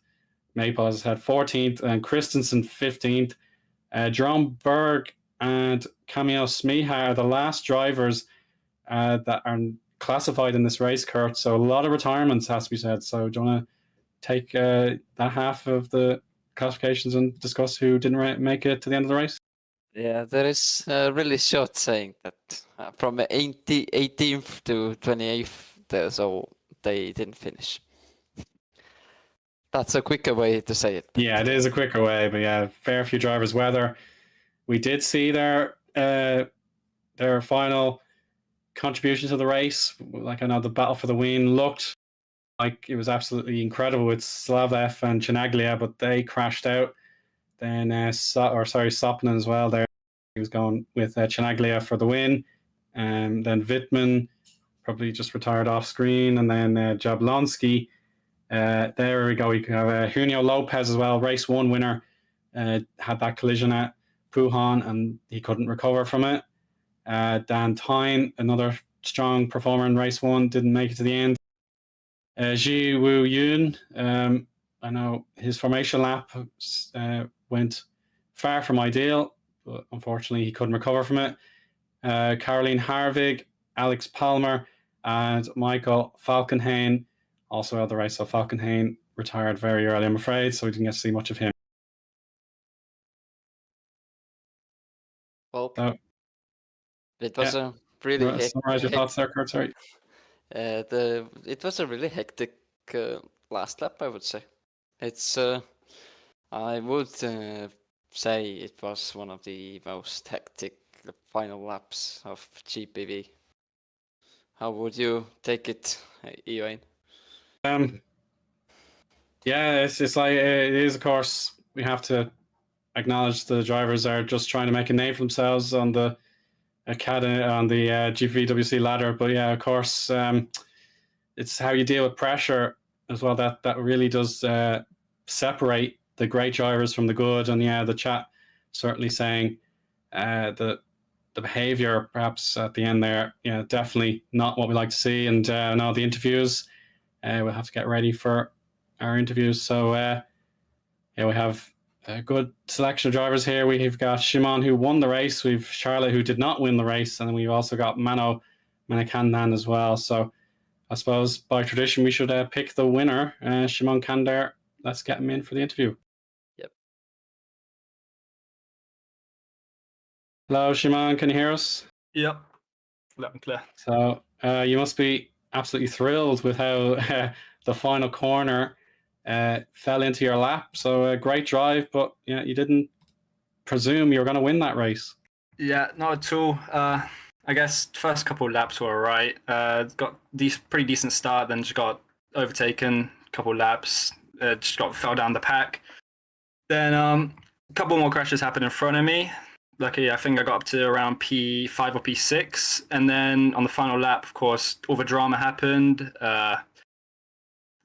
S1: Maple, as I said, 14th. And Christensen 15th. Jerome Berg and Camille Smiha are the last drivers that are classified in this race, Kurt. So a lot of retirements has to be said. So do you want to take that half of the classifications and discuss who didn't make it to the end of the race?
S2: Yeah, there is a really short saying that from 18th to 28th, so they didn't finish. That's a quicker way to say it.
S1: Yeah, it is a quicker way, but yeah, fair few drivers' weather. We did see their final contribution to the race. Like, I know the battle for the win looked like it was absolutely incredible with Slavev and Chinaglia, but they crashed out. Then Sopnin as well there. He was going with Chinaglia for the win. And then Wittmann probably just retired off screen. And then Jablonski. There we go. We have Junio Lopez as well, race 1 winner. Had that collision at Puhan and he couldn't recover from it. Dan Tyne, another strong performer in race 1, didn't make it to the end. Ji Woo Yoon, I know his formation lap went far from ideal, but unfortunately he couldn't recover from it. Caroline Harvig, Alex Palmer, and Michael Falkenhayn also out of the race. So Falkenhayn retired very early, I'm afraid, so we didn't get to see much of him.
S2: Well,
S1: so,
S2: it was a really hectic.
S1: Summarize your thoughts there, Kurt. Sorry.
S2: It was a really hectic last lap, I would say. It's I would say it was one of the most hectic final laps of GPV. How would you take it, Eoin?
S1: Yeah, it's like it is. Of course, we have to acknowledge the drivers are just trying to make a name for themselves on the academy on the GPVWC ladder. But yeah, of course, it's how you deal with pressure as well. That really does separate the great drivers from the good. And yeah, the chat certainly saying the behavior perhaps at the end there, yeah, definitely not what we like to see. And now the interviews, we'll have to get ready for our interviews. So yeah, we have a good selection of drivers here. We've got Shimon, who won the race. We've Charlotte, who did not win the race, and we've also got Mano Manikandan as well. So I suppose by tradition we should pick the winner, Shimon Kandar. Let's get him in for the interview.
S2: Yep.
S1: Hello, Shimon. Can you hear us?
S3: Yep. Loud and clear.
S1: So you must be absolutely thrilled with how the final corner fell into your lap. So a great drive, but yeah, you didn't presume you were going to win that race.
S3: Yeah, not at all. I guess first couple of laps were alright. Got pretty decent start, then just got overtaken. Couple laps, just fell down the pack. Then a couple more crashes happened in front of me. Luckily, I think I got up to around P5 or P6, and then on the final lap, of course, all the drama happened.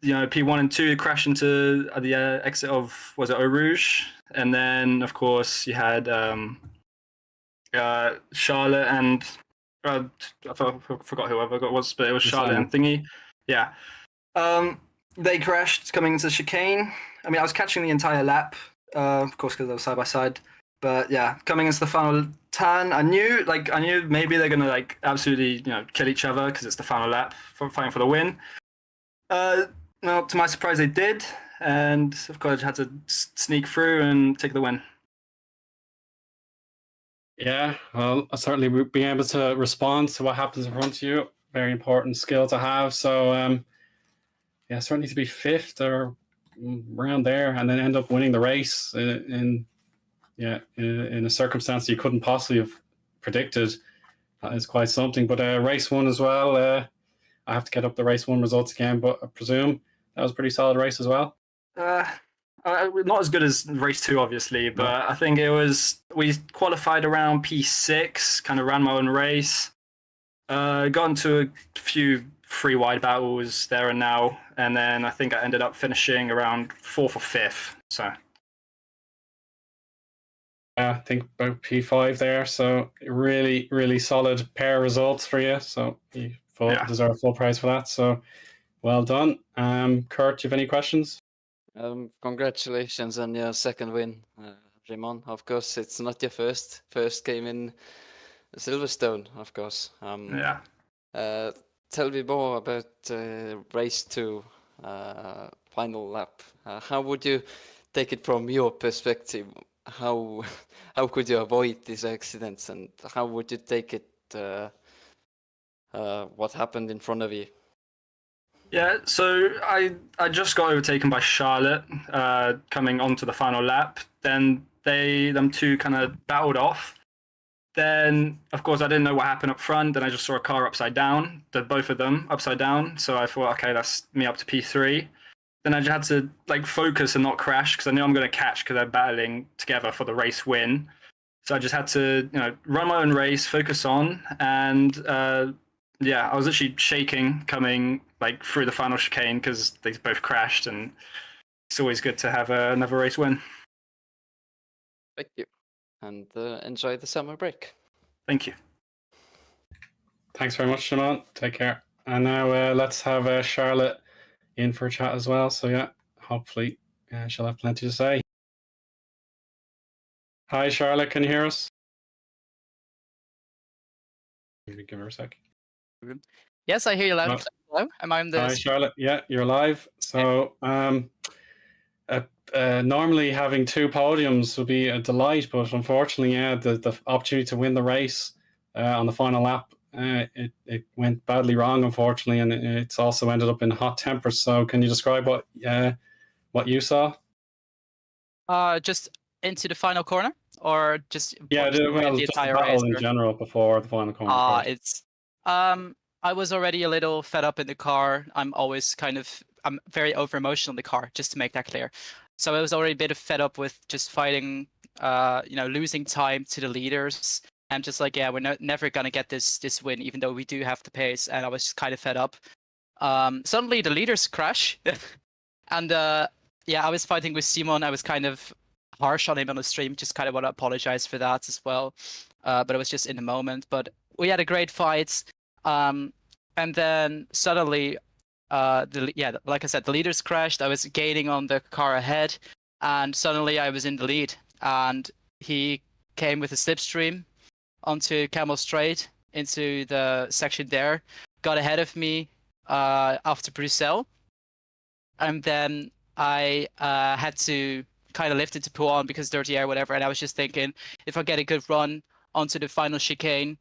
S3: P1 and 2 crashed into the exit of, was it Eau Rouge? And then, of course, you had Charlotte and I forgot whoever it was, but it was Charlotte and Thingy. Yeah. They crashed coming into the chicane. I mean, I was catching the entire lap, of course, because they were side by side. But yeah, coming into the final turn, I knew maybe they're gonna absolutely kill each other because it's the final lap, fighting for the win. Well, to my surprise, they did, and of course, I had to sneak through and take the win.
S1: Yeah, well, certainly being able to respond to what happens in front of you, very important skill to have. So, yeah, certainly to be fifth or around there, and then end up winning the race in a circumstance you couldn't possibly have predicted, that is quite something. But race one as well. I have to get up the race one results again, but I presume that was a pretty solid race as well.
S3: Not as good as race two, obviously, but I think we qualified around P6, kind of ran my own race, got into a few free wide battles there and now, and then I think I ended up finishing around 4th or 5th. So
S1: I think about P5 there, so really, really solid pair of results for you. So you deserve full prize for that. So well done. Kert, do you have any questions?
S2: Congratulations on your second win, Raymond. Of course, it's not your first. First came in Silverstone, of course. Tell me more about race 2, final lap. How would you take it from your perspective? How could you avoid these accidents, and how would you take it? What happened in front of you?
S3: Yeah, so I just got overtaken by Charlotte coming onto the final lap. Then them two kind of battled off. Then, of course, I didn't know what happened up front. Then I just saw a car upside down, both of them upside down. So I thought, okay, that's me up to P3. Then I just had to focus and not crash because I knew I'm going to catch because they're battling together for the race win. So I just had to run my own race, focus on, and I was literally shaking coming through the final chicane because they both crashed, and it's always good to have another race win.
S2: Thank you, and enjoy the summer break.
S3: Thank you.
S1: Thanks very much, Shimon. Take care. And now let's have Charlotte in for a chat as well. So yeah, hopefully she'll have plenty to say. Hi, Charlotte. Can you hear us? Maybe give her a sec.
S4: Yes, I hear you loud and clear. Hello, am I on the...
S1: Hi, Charlotte. Yeah, you're live. So normally having 2 podiums would be a delight, but unfortunately, the opportunity to win the race on the final lap, it went badly wrong, unfortunately, and it's also ended up in hot tempers. So can you describe what you saw?
S4: Just into the final corner, or just
S1: the entire battle in general before the final corner?
S4: It's I I was already a little fed up in the car. I'm very over emotional in the car, just to make that clear. So I was already a bit fed up with just fighting, losing time to the leaders. I'm just like, yeah, we're never gonna get this win, even though we do have the pace. And I was kind of fed up. Suddenly the leaders crash, and yeah, I was fighting with Simon. I was kind of harsh on him on the stream. Just kind of want to apologize for that as well. But it was just in the moment. But we had a great fight. And then suddenly, like I said, the leaders crashed. I was gaining on the car ahead, and suddenly I was in the lead. And he came with a slipstream onto Camel Straight into the section there, got ahead of me after Bruxelles, and then I had to kind of lift it to pull on because dirty air, whatever. And I was just thinking, if I get a good run onto the final chicane,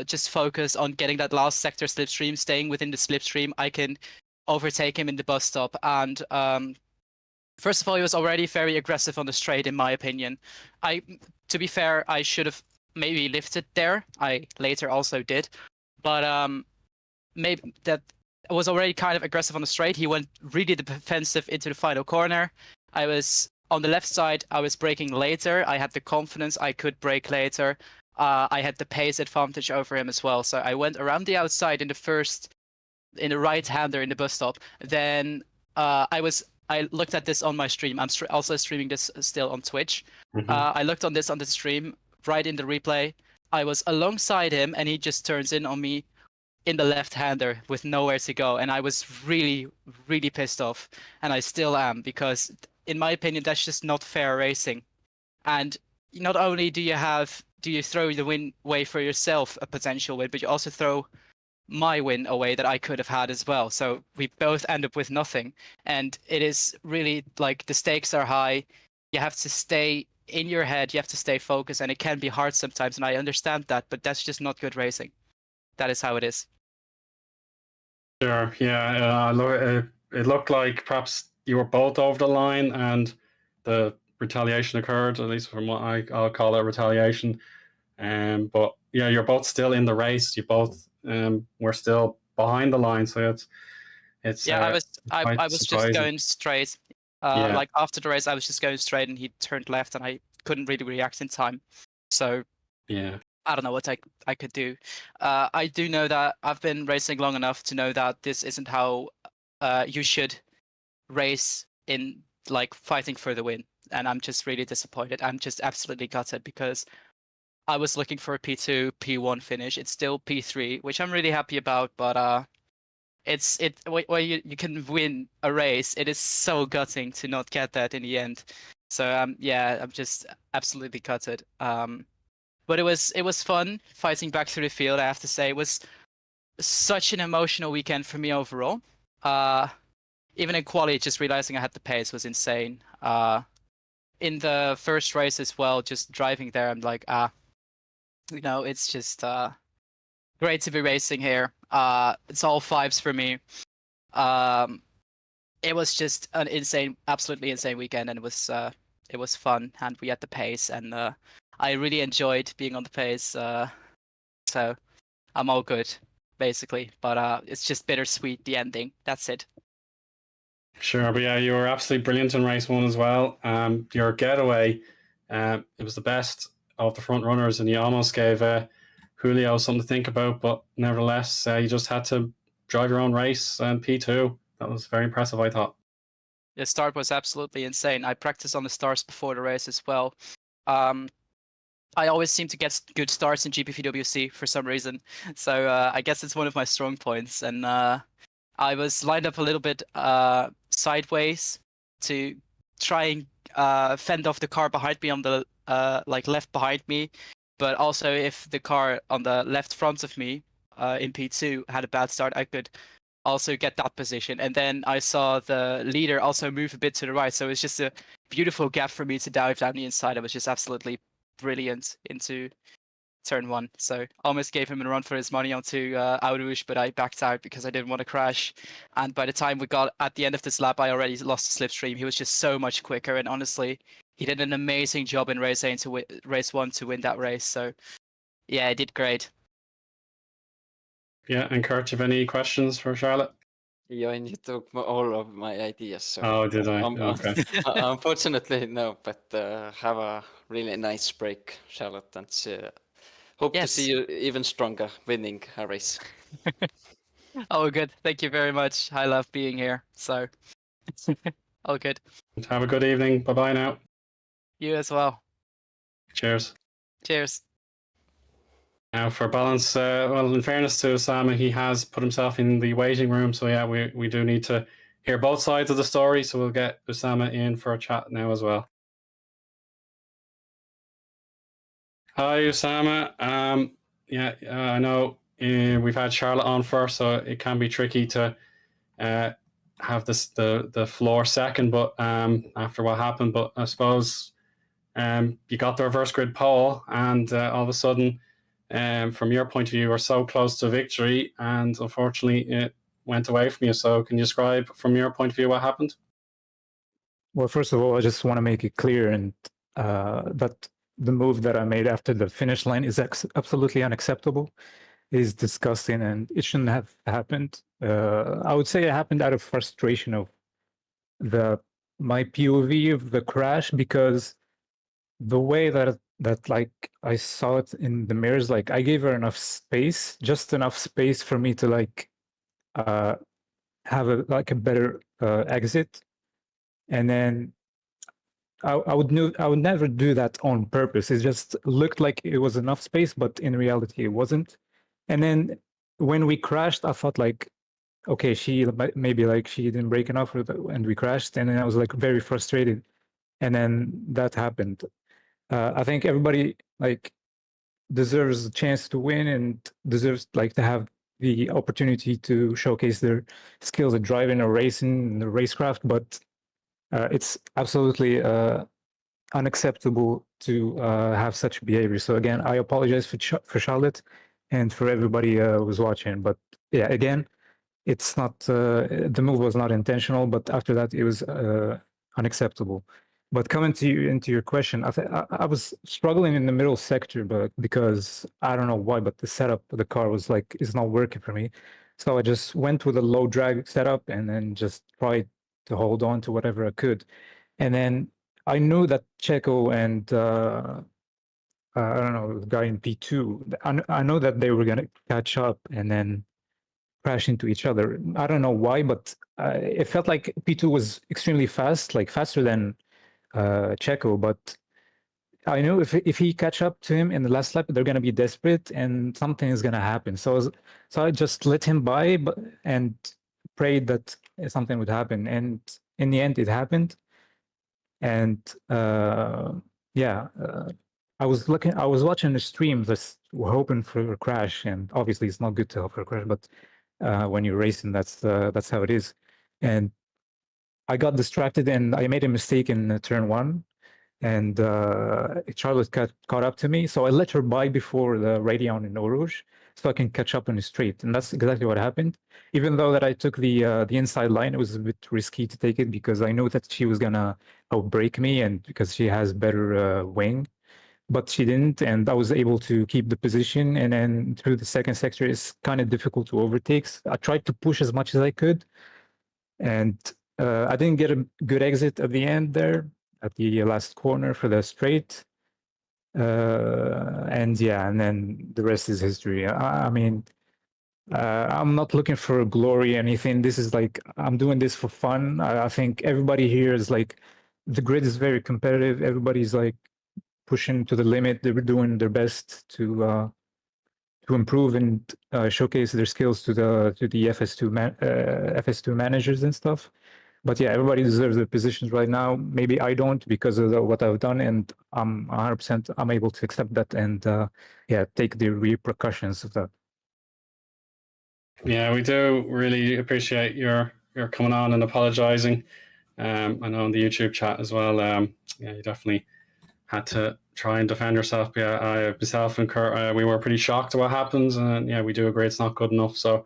S4: just focus on getting that last sector slipstream, staying within the slipstream, I can overtake him in the bus stop. And first of all, he was already very aggressive on the straight, in my opinion. To be fair, I should have maybe lifted there. I later also did, but maybe that was already kind of aggressive on the straight. He went really defensive into the final corner. I was on the left side. I was braking later. I had the confidence I could brake later. I had the pace advantage over him as well. So I went around the outside in the right-hander in the bus stop. Then I looked at this on my stream. I'm also streaming this still on Twitch. I looked on this on the stream right in the replay. I was alongside him, and he just turns in on me in the left-hander with nowhere to go. And I was really, really pissed off. And I still am, because in my opinion, that's just not fair racing. And not only do you throw the win away for yourself, a potential win, but you also throw my win away that I could have had as well. So we both end up with nothing. And it is really like the stakes are high. You have to stay in your head. You have to stay focused, and it can be hard sometimes. And I understand that, but that's just not good racing. That is how it is.
S1: Sure. Yeah. It looked like perhaps you were both over the line, and the retaliation occurred. At least from what I'll call it retaliation. But yeah, you're both still in the race. You both were still behind the line. So it's
S4: yeah. I was
S1: surprising.
S4: just going straight.
S1: Yeah.
S4: Like after the race, I was just going straight, and he turned left, and I couldn't really react in time. So
S1: Yeah.
S4: I don't know what I could do. I do know that I've been racing long enough to know that this isn't how you should race in, like, fighting for the win. And I'm just really disappointed. I'm just absolutely gutted, because I was looking for a P2, P1 finish. It's still P3, which I'm really happy about. But where you can win a race, it is so gutting to not get that in the end. So yeah, I'm just absolutely gutted. But it was fun fighting back through the field. I have to say, it was such an emotional weekend for me overall. Even in quali, just realizing I had the pace was insane. In the first race as well, just driving there, I'm like, it's just great to be racing here. It's all fives for me. It was just an absolutely insane weekend, and it was fun, and we had the pace, and I really enjoyed being on the pace. So I'm all good, basically. But it's just bittersweet, the ending. That's it.
S1: Sure, but yeah, you were absolutely brilliant in race one as well. Your getaway, it was the best of the front runners, and you almost gave Julio something to think about. But nevertheless, you just had to drive your own race and P2. That was very impressive, I thought.
S4: The start was absolutely insane. I practiced on the stars before the race as well. I always seem to get good starts in GPVWC for some reason, so I guess it's one of my strong points. And I was lined up a little bit sideways to try and fend off the car behind me on the left behind me, but also if the car on the left front of me in P2 had a bad start, I could also get that position. And then I saw the leader also move a bit to the right, so it was just a beautiful gap for me to dive down the inside. I was just absolutely brilliant into turn one, so almost gave him a run for his money onto Aurush, but I backed out because I didn't want to crash. And by the time we got at the end of this lap, I already lost the slipstream. He was just so much quicker, and honestly, he did an amazing job in race one to win that race. So yeah, he did great.
S1: Yeah, and Kurt, you have any questions for Charlotte?
S2: Eoin, you took all of my ideas. So
S1: Oh, did I? Okay.
S2: unfortunately, no. But have a really nice break, Charlotte, and hope to see you even stronger, winning a race.
S4: Oh, good. Thank you very much. I love being here. So, all good.
S1: Have a good evening. Bye-bye now.
S4: You as well.
S1: Cheers.
S4: Cheers.
S1: Now, for balance, well, in fairness to Osama, he has put himself in the waiting room. So, yeah, we do need to hear both sides of the story. So, we'll get Osama in for a chat now as well. Hi, Osama. I know we've had Charlotte on first, so it can be tricky to have the floor second, but after what happened. But I suppose you got the reverse grid pole, and all of a sudden, from your point of view, we're so close to victory, and unfortunately, it went away from you. So, can you describe from your point of view what happened?
S5: Well, first of all, I just want to make it clear and that the move that I made after the finish line is absolutely unacceptable. It is disgusting, and it shouldn't have happened. I would say it happened out of frustration of my POV of the crash, because the way that like I saw it in the mirrors, like I gave her enough space, just enough space for me to like have a better exit, and then I would never do that on purpose. It just looked like it was enough space, but in reality it wasn't. And then when we crashed, I thought like, okay, she maybe like she didn't break enough, and we crashed. And then I was like very frustrated. And then that happened. I think everybody like deserves a chance to win and deserves like to have the opportunity to showcase their skills at driving or racing and the racecraft, but it's absolutely unacceptable to have such behavior. So again, I apologize for Charlotte and for everybody who's watching. But yeah, again, it's not the move was not intentional, but after that, it was unacceptable. But coming into your question, I was struggling in the middle sector, but because I don't know why, but the setup of the car was like is not working for me. So I just went with a low drag setup and then just tried to hold on to whatever I could. And then I knew that Checo and I don't know, the guy in P2, I know that they were going to catch up and then crash into each other. I don't know why, but it felt like P2 was extremely fast, like faster than Checo. But I knew if he catch up to him in the last lap, they're going to be desperate and something is going to happen. So I just let him by and prayed that something would happen. And in the end, it happened. And I was watching the stream, just hoping for a crash, and obviously it's not good to hope for a crash, but when you're racing, that's how it is. And I got distracted and I made a mistake in turn one, and Charlotte caught up to me, so I let her by before the Radeon in Eau Rouge, so I can catch up on the straight, and that's exactly what happened. Even though that I took the inside line, it was a bit risky to take it because I knew that she was gonna outbrake me, and because she has better wing, but she didn't, and I was able to keep the position. And then through the second sector, it's kind of difficult to overtake. I tried to push as much as I could, and I didn't get a good exit at the end there at the last corner for the straight. And yeah, and then the rest is history. I mean, I'm not looking for glory or anything. This is like, I'm doing this for fun. I think everybody here is like, the grid is very competitive. Everybody's like pushing to the limit. They're doing their best to improve and showcase their skills to the FS2 managers and stuff. But yeah, everybody deserves their positions right now. Maybe I don't because of what I've done, and I'm 100% I'm able to accept that and take the repercussions of that.
S1: Yeah, we do really appreciate your coming on and apologizing. I know in the YouTube chat as well. You definitely had to try and defend yourself. Yeah, I myself and Kurt, we were pretty shocked at what happened, and yeah, we do agree it's not good enough. So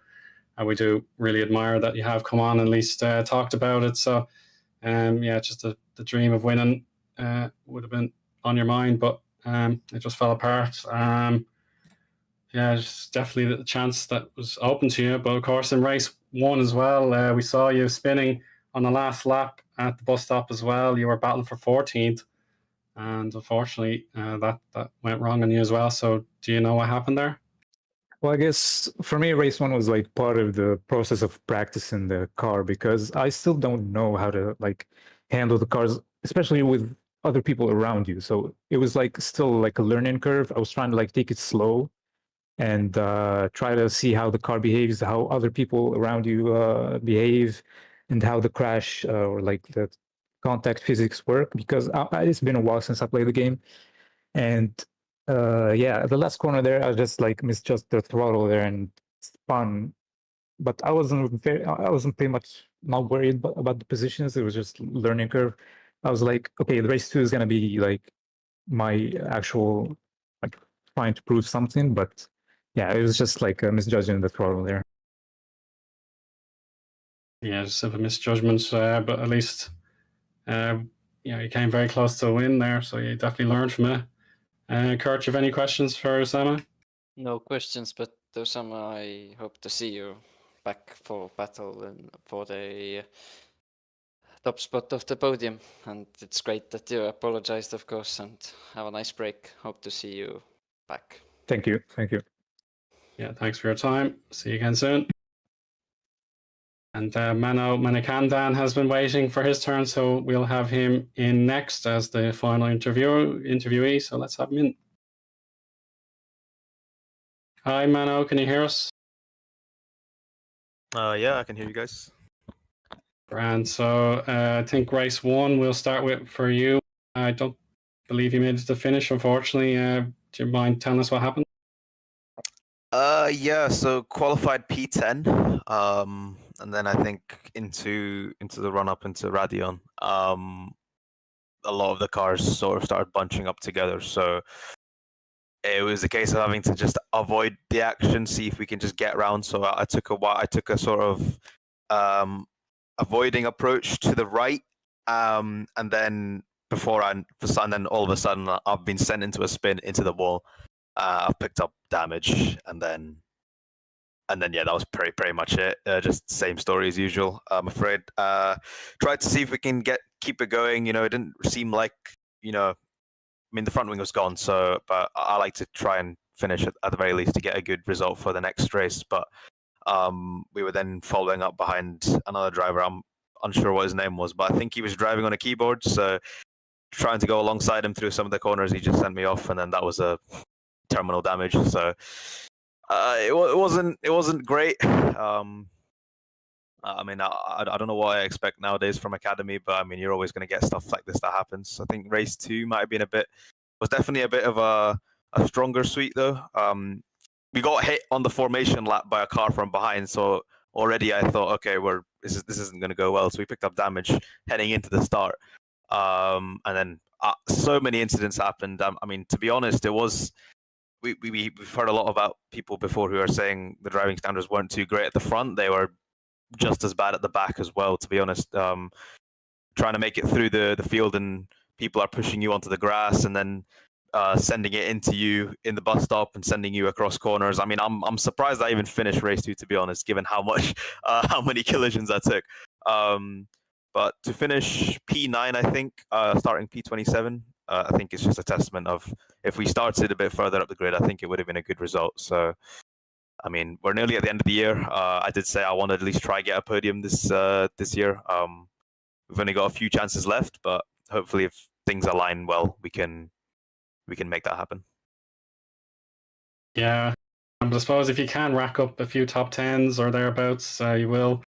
S1: we do really admire that you have come on and at least talked about it. So just the dream of winning would have been on your mind, but it just fell apart. Yeah, it's definitely the chance that was open to you. But of course, in race 1 as well, we saw you spinning on the last lap at the bus stop as well. You were battling for 14th, and unfortunately, that went wrong on you as well. So, do you know what happened there?
S5: Well, I guess for me, race 1 was like part of the process of practicing the car because I still don't know how to like handle the cars, especially with other people around you. So it was like still like a learning curve. I was trying to like take it slow and try to see how the car behaves, how other people around you behave, and how the crash or like the contact physics work. Because it's been a while since I played the game, and yeah, the last corner there, I just like misjudged the throttle there and spun. But I wasn't pretty much not worried about the positions. It was just learning curve. I was like, okay, the race 2 is gonna be like my actual like trying to prove something, but yeah, it was just like misjudging the throttle there.
S1: Yeah, just a misjudgment, but at least you came very close to a win there, so you definitely learned from it. Kurt, you have any questions for Osama?
S2: No questions, but Osama, I hope to see you back for battle and for the top spot of the podium. And it's great that you apologized, of course, and have a nice break. Hope to see you back.
S5: Thank you. Thank you.
S1: Yeah, thanks for your time. See you again soon. And Mano Manikandan has been waiting for his turn, so we'll have him in next as the final interviewee. So let's have him in. Hi, Mano, can you hear us?
S6: Yeah, I can hear you guys.
S1: And so I think race 1 we'll start with for you. I don't believe you made it to the finish, unfortunately. Do you mind telling us what happened?
S6: Yeah, so qualified P10, and then I think into the run up into Radion, a lot of the cars sort of started bunching up together. So it was a case of having to just avoid the action, see if we can just get around. So I took a sort of avoiding approach to the right, and then and then all of a sudden I've been sent into a spin into the wall. I've picked up damage, and then yeah, that was pretty much it. Just same story as usual. I'm afraid. Tried to see if we can keep it going. You know, it didn't seem like, you know, I mean, the front wing was gone, so but I like to try and finish at the very least to get a good result for the next race. But we were then following up behind another driver. I'm unsure what his name was, but I think he was driving on a keyboard. So trying to go alongside him through some of the corners, he just sent me off, and then that was a terminal damage. So it wasn't great. I mean, I don't know what I expect nowadays from Academy, but I mean, you're always going to get stuff like this that happens. I think race 2 might have been was definitely a bit of a stronger suite though. We got hit on the formation lap by a car from behind, so already I thought, okay, this isn't going to go well. So we picked up damage heading into the start, and then so many incidents happened. I mean, to be honest, it was. We've heard a lot about people before who are saying the driving standards weren't too great at the front. They were just as bad at the back as well, to be honest. Trying to make it through the field, and people are pushing you onto the grass and then sending it into you in the bus stop and sending you across corners. I mean, I'm surprised I even finished race 2, to be honest, given how many collisions I took. But to finish P9, I think, starting P27, I think it's just a testament of if we started a bit further up the grid, I think it would have been a good result. So, I mean, we're nearly at the end of the year. I did say I wanted to at least try get a podium this year. We've only got a few chances left, but hopefully, if things align well, we can make that happen.
S1: Yeah, I suppose if you can rack up a few top 10s or thereabouts, you will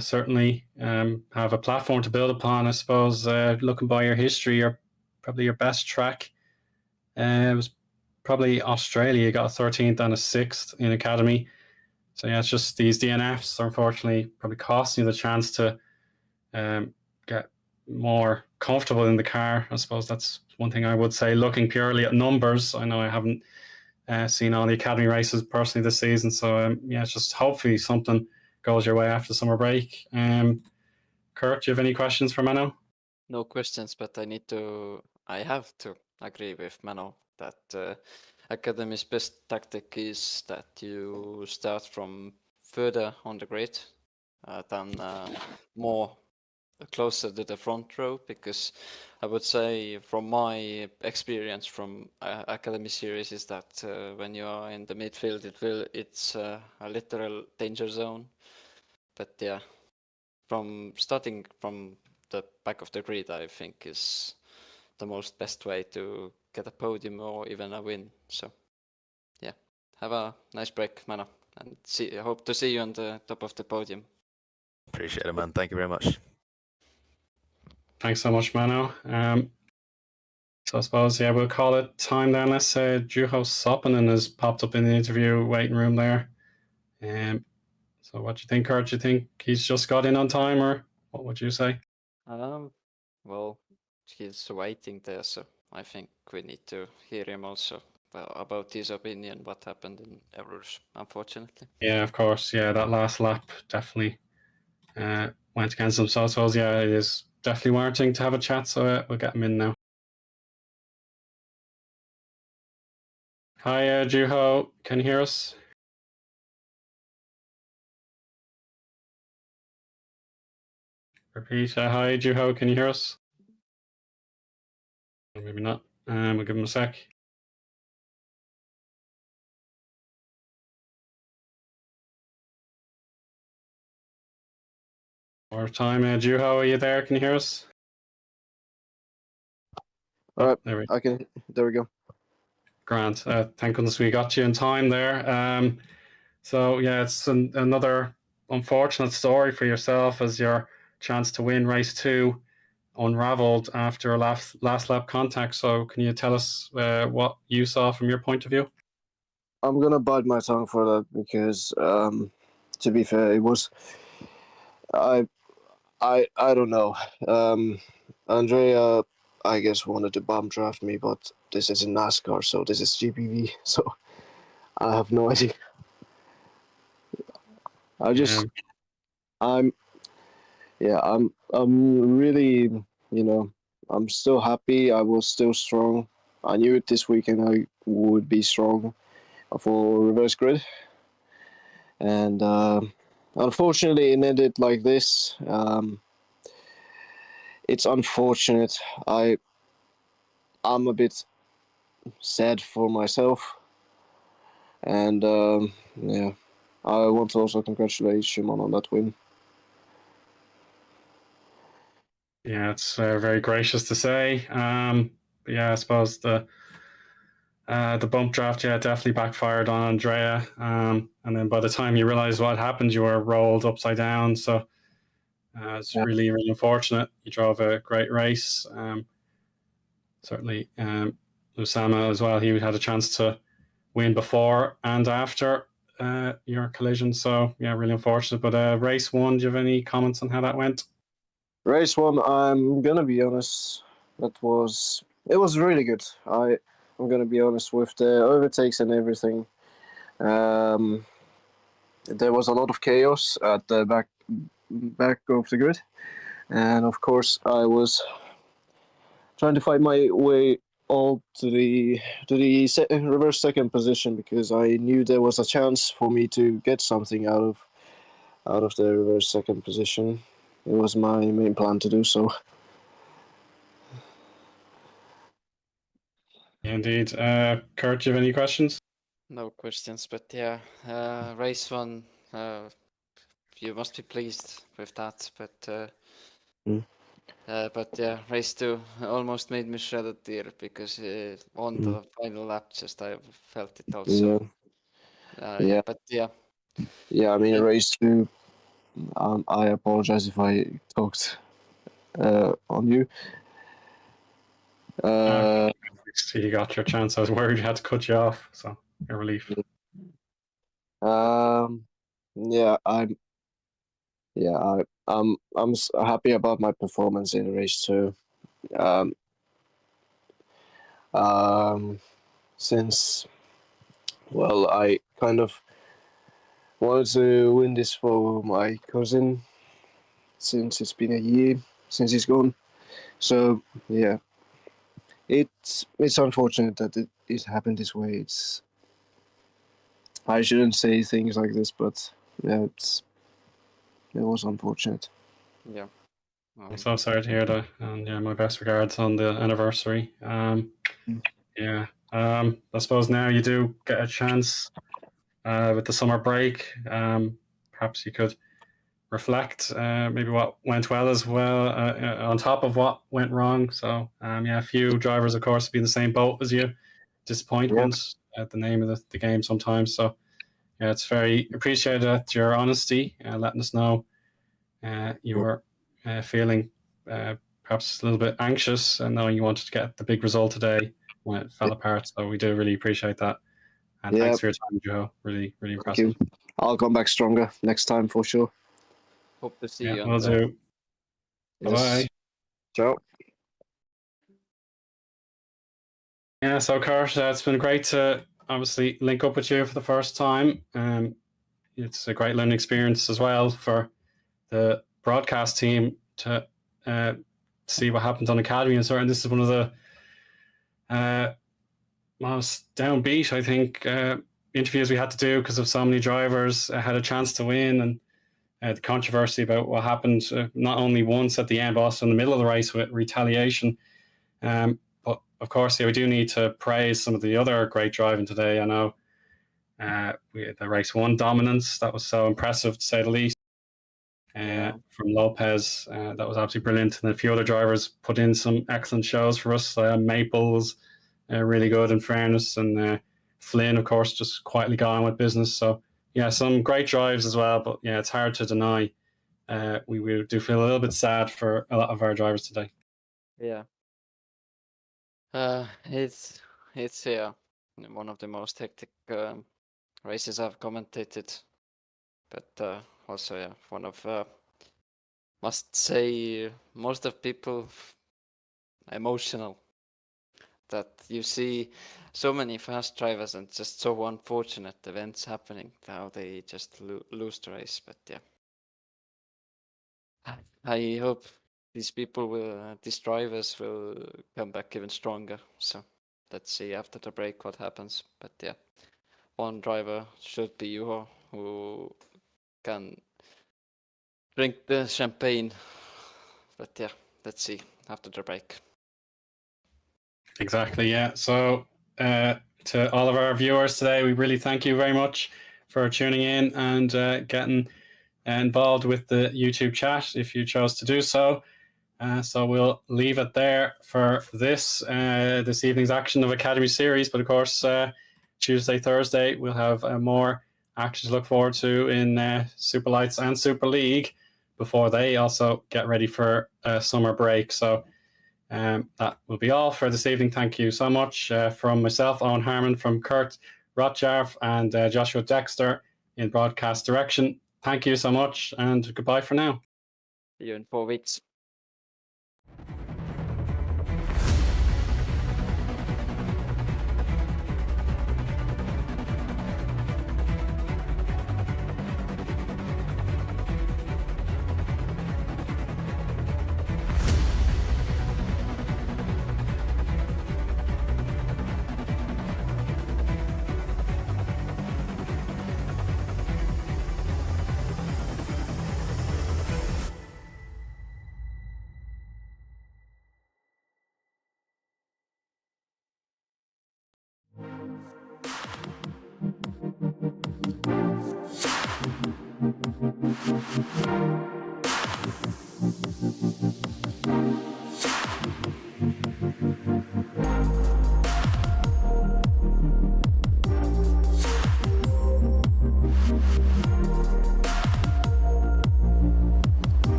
S1: certainly have a platform to build upon. I suppose looking by your history, probably your best track it was probably Australia. You got a 13th and a 6th in Academy. So yeah, it's just these DNFs are unfortunately probably costing you the chance to get more comfortable in the car. I suppose that's one thing I would say. Looking purely at numbers, I know I haven't seen all the Academy races personally this season. So yeah, it's just hopefully something goes your way after the summer break. Kurt, do you have any questions for Mano?
S2: No questions, but I have to agree with Mano that Academy's best tactic is that you start from further on the grid than more closer to the front row, because I would say from my experience from Academy series is that when you are in the midfield, it's a literal danger zone. But yeah, from starting from the back of the grid, I think is the most best way to get a podium or even a win. So yeah, have a nice break, Mano, and I hope to see you on the top of the podium.
S6: Appreciate it, man. Thank you very much.
S1: Thanks so much, Mano. So I suppose, yeah, we'll call it time then. Let's say Juho Soppinen has popped up in the interview waiting room there. So what do you think, Kert? Do you think he's just got in on time, or what would you say?
S2: Well, he's waiting there, so I think we need to hear him also about his opinion, what happened in Errors, unfortunately.
S1: Yeah, of course. Yeah, that last lap definitely went against him. So I suppose, yeah, it is definitely warranting to have a chat. So we'll get him in now. Hi, Juho. Can you hear us? Repeat. Hi, Juho. Can you hear us? Maybe not. We'll give him a sec. More time. Juho, are you there? Can you hear us?
S7: All right,
S1: There we
S7: okay, there we go.
S1: Grant, thank goodness we got you in time there. So yeah, it's another unfortunate story for yourself as your chance to win race 2 unraveled after a last lap contact. So can you tell us what you saw from your point of view?
S7: I'm gonna bite my tongue for that because, to be fair, it was I don't know. Andrea, I guess, wanted to bum draft me, but this is in NASCAR, so this is GPV, so I have no idea. I'm really, I'm still happy. I was still strong. I knew this weekend I would be strong for reverse grid, and unfortunately it ended like this. It's unfortunate. I'm a bit sad for myself, and yeah, I want to also congratulate Shimon on that win.
S1: Yeah, it's very gracious to say. But yeah, I suppose the bump draft, yeah, definitely backfired on Andrea. And then by the time you realized what happened, you were rolled upside down. So it's really, really unfortunate. You drove a great race. Certainly, Usama as well. He had a chance to win before and after your collision. So yeah, really unfortunate. But race 1, do you have any comments on how that went?
S7: Race 1, I'm gonna be honest, it was really good. I'm gonna be honest with the overtakes and everything. There was a lot of chaos at the back of the grid, and of course I was trying to find my way all to the reverse second position because I knew there was a chance for me to get something out of the reverse second position. It was my main plan to do so.
S1: Indeed. Kert, do you have any questions?
S2: No questions, but yeah, race 1, you must be pleased with that, but but yeah, race 2 almost made me shed a tear because on the final lap, just I felt it also.
S7: Yeah.
S2: But yeah.
S7: Yeah, I mean, race 2. I apologize if I talked on you.
S1: You got your chance. I was worried you had to cut you off, so a relief.
S7: Yeah, I'm happy about my performance in race 2. Since, well, I kind of wanted to win this for my cousin since it's been a year since he's gone. So yeah, it's unfortunate that it happened this way. I shouldn't say things like this, but yeah, it was unfortunate.
S2: Yeah.
S1: I'm so sorry to hear that, and yeah, my best regards on the anniversary. Yeah, I suppose now you do get a chance with the summer break. Perhaps you could reflect maybe what went well as well on top of what went wrong. So yeah, a few drivers, of course, be in the same boat as you. Disappointment at the name of the game sometimes. So yeah, it's very appreciated at your honesty, letting us know you were feeling perhaps a little bit anxious and knowing you wanted to get the big result today when it fell apart. So we do really appreciate that. And
S7: Yeah.
S1: thanks for your time, Joe. Really, really
S7: Thank
S1: impressive.
S7: you. I'll come back stronger next time for sure.
S2: Hope to see
S1: Yeah,
S2: you.
S1: we'll do.
S7: Yes.
S1: Bye.
S7: Ciao.
S1: Yeah, so Kurt, it's been great to obviously link up with you for the first time. It's a great learning experience as well for the broadcast team to see what happened on Academy. And certainly this is one of the most downbeat, I think, interviews we had to do because of so many drivers had a chance to win, and the controversy about what happened not only once at the end, but also in the middle of the race with retaliation. But of course, yeah, we do need to praise some of the other great driving today. I know we had the race one dominance. That was so impressive, to say the least. From Lopez, that was absolutely brilliant. And a few other drivers put in some excellent shows for us. Maple was really good, in fairness. And Flynn, of course, just quietly got on with business. So, yeah, some great drives as well. But, yeah, it's hard to deny. We do feel a little bit sad for a lot of our drivers today.
S2: Yeah. It's one of the most hectic races I've commentated, but also one of must say most of people emotional that you see so many fast drivers and just so unfortunate events happening how they just lose the race. But yeah, I hope these drivers will come back even stronger. So let's see after the break what happens. But yeah, one driver should be Juho, who can drink the champagne. But yeah, let's see after the break.
S1: Exactly, yeah. So to all of our viewers today, we really thank you very much for tuning in and getting involved with the YouTube chat if you chose to do so. So we'll leave it there for this evening's action of Academy Series. But of course, Tuesday, Thursday, we'll have more action to look forward to in Super Lights and Super League before they also get ready for a summer break. So that will be all for this evening. Thank you so much from myself, Eoin Harmon, from Kert, Rohtjarv, and Joshua Dexter in broadcast direction. Thank you so much, and goodbye for now.
S2: See you in 4 weeks.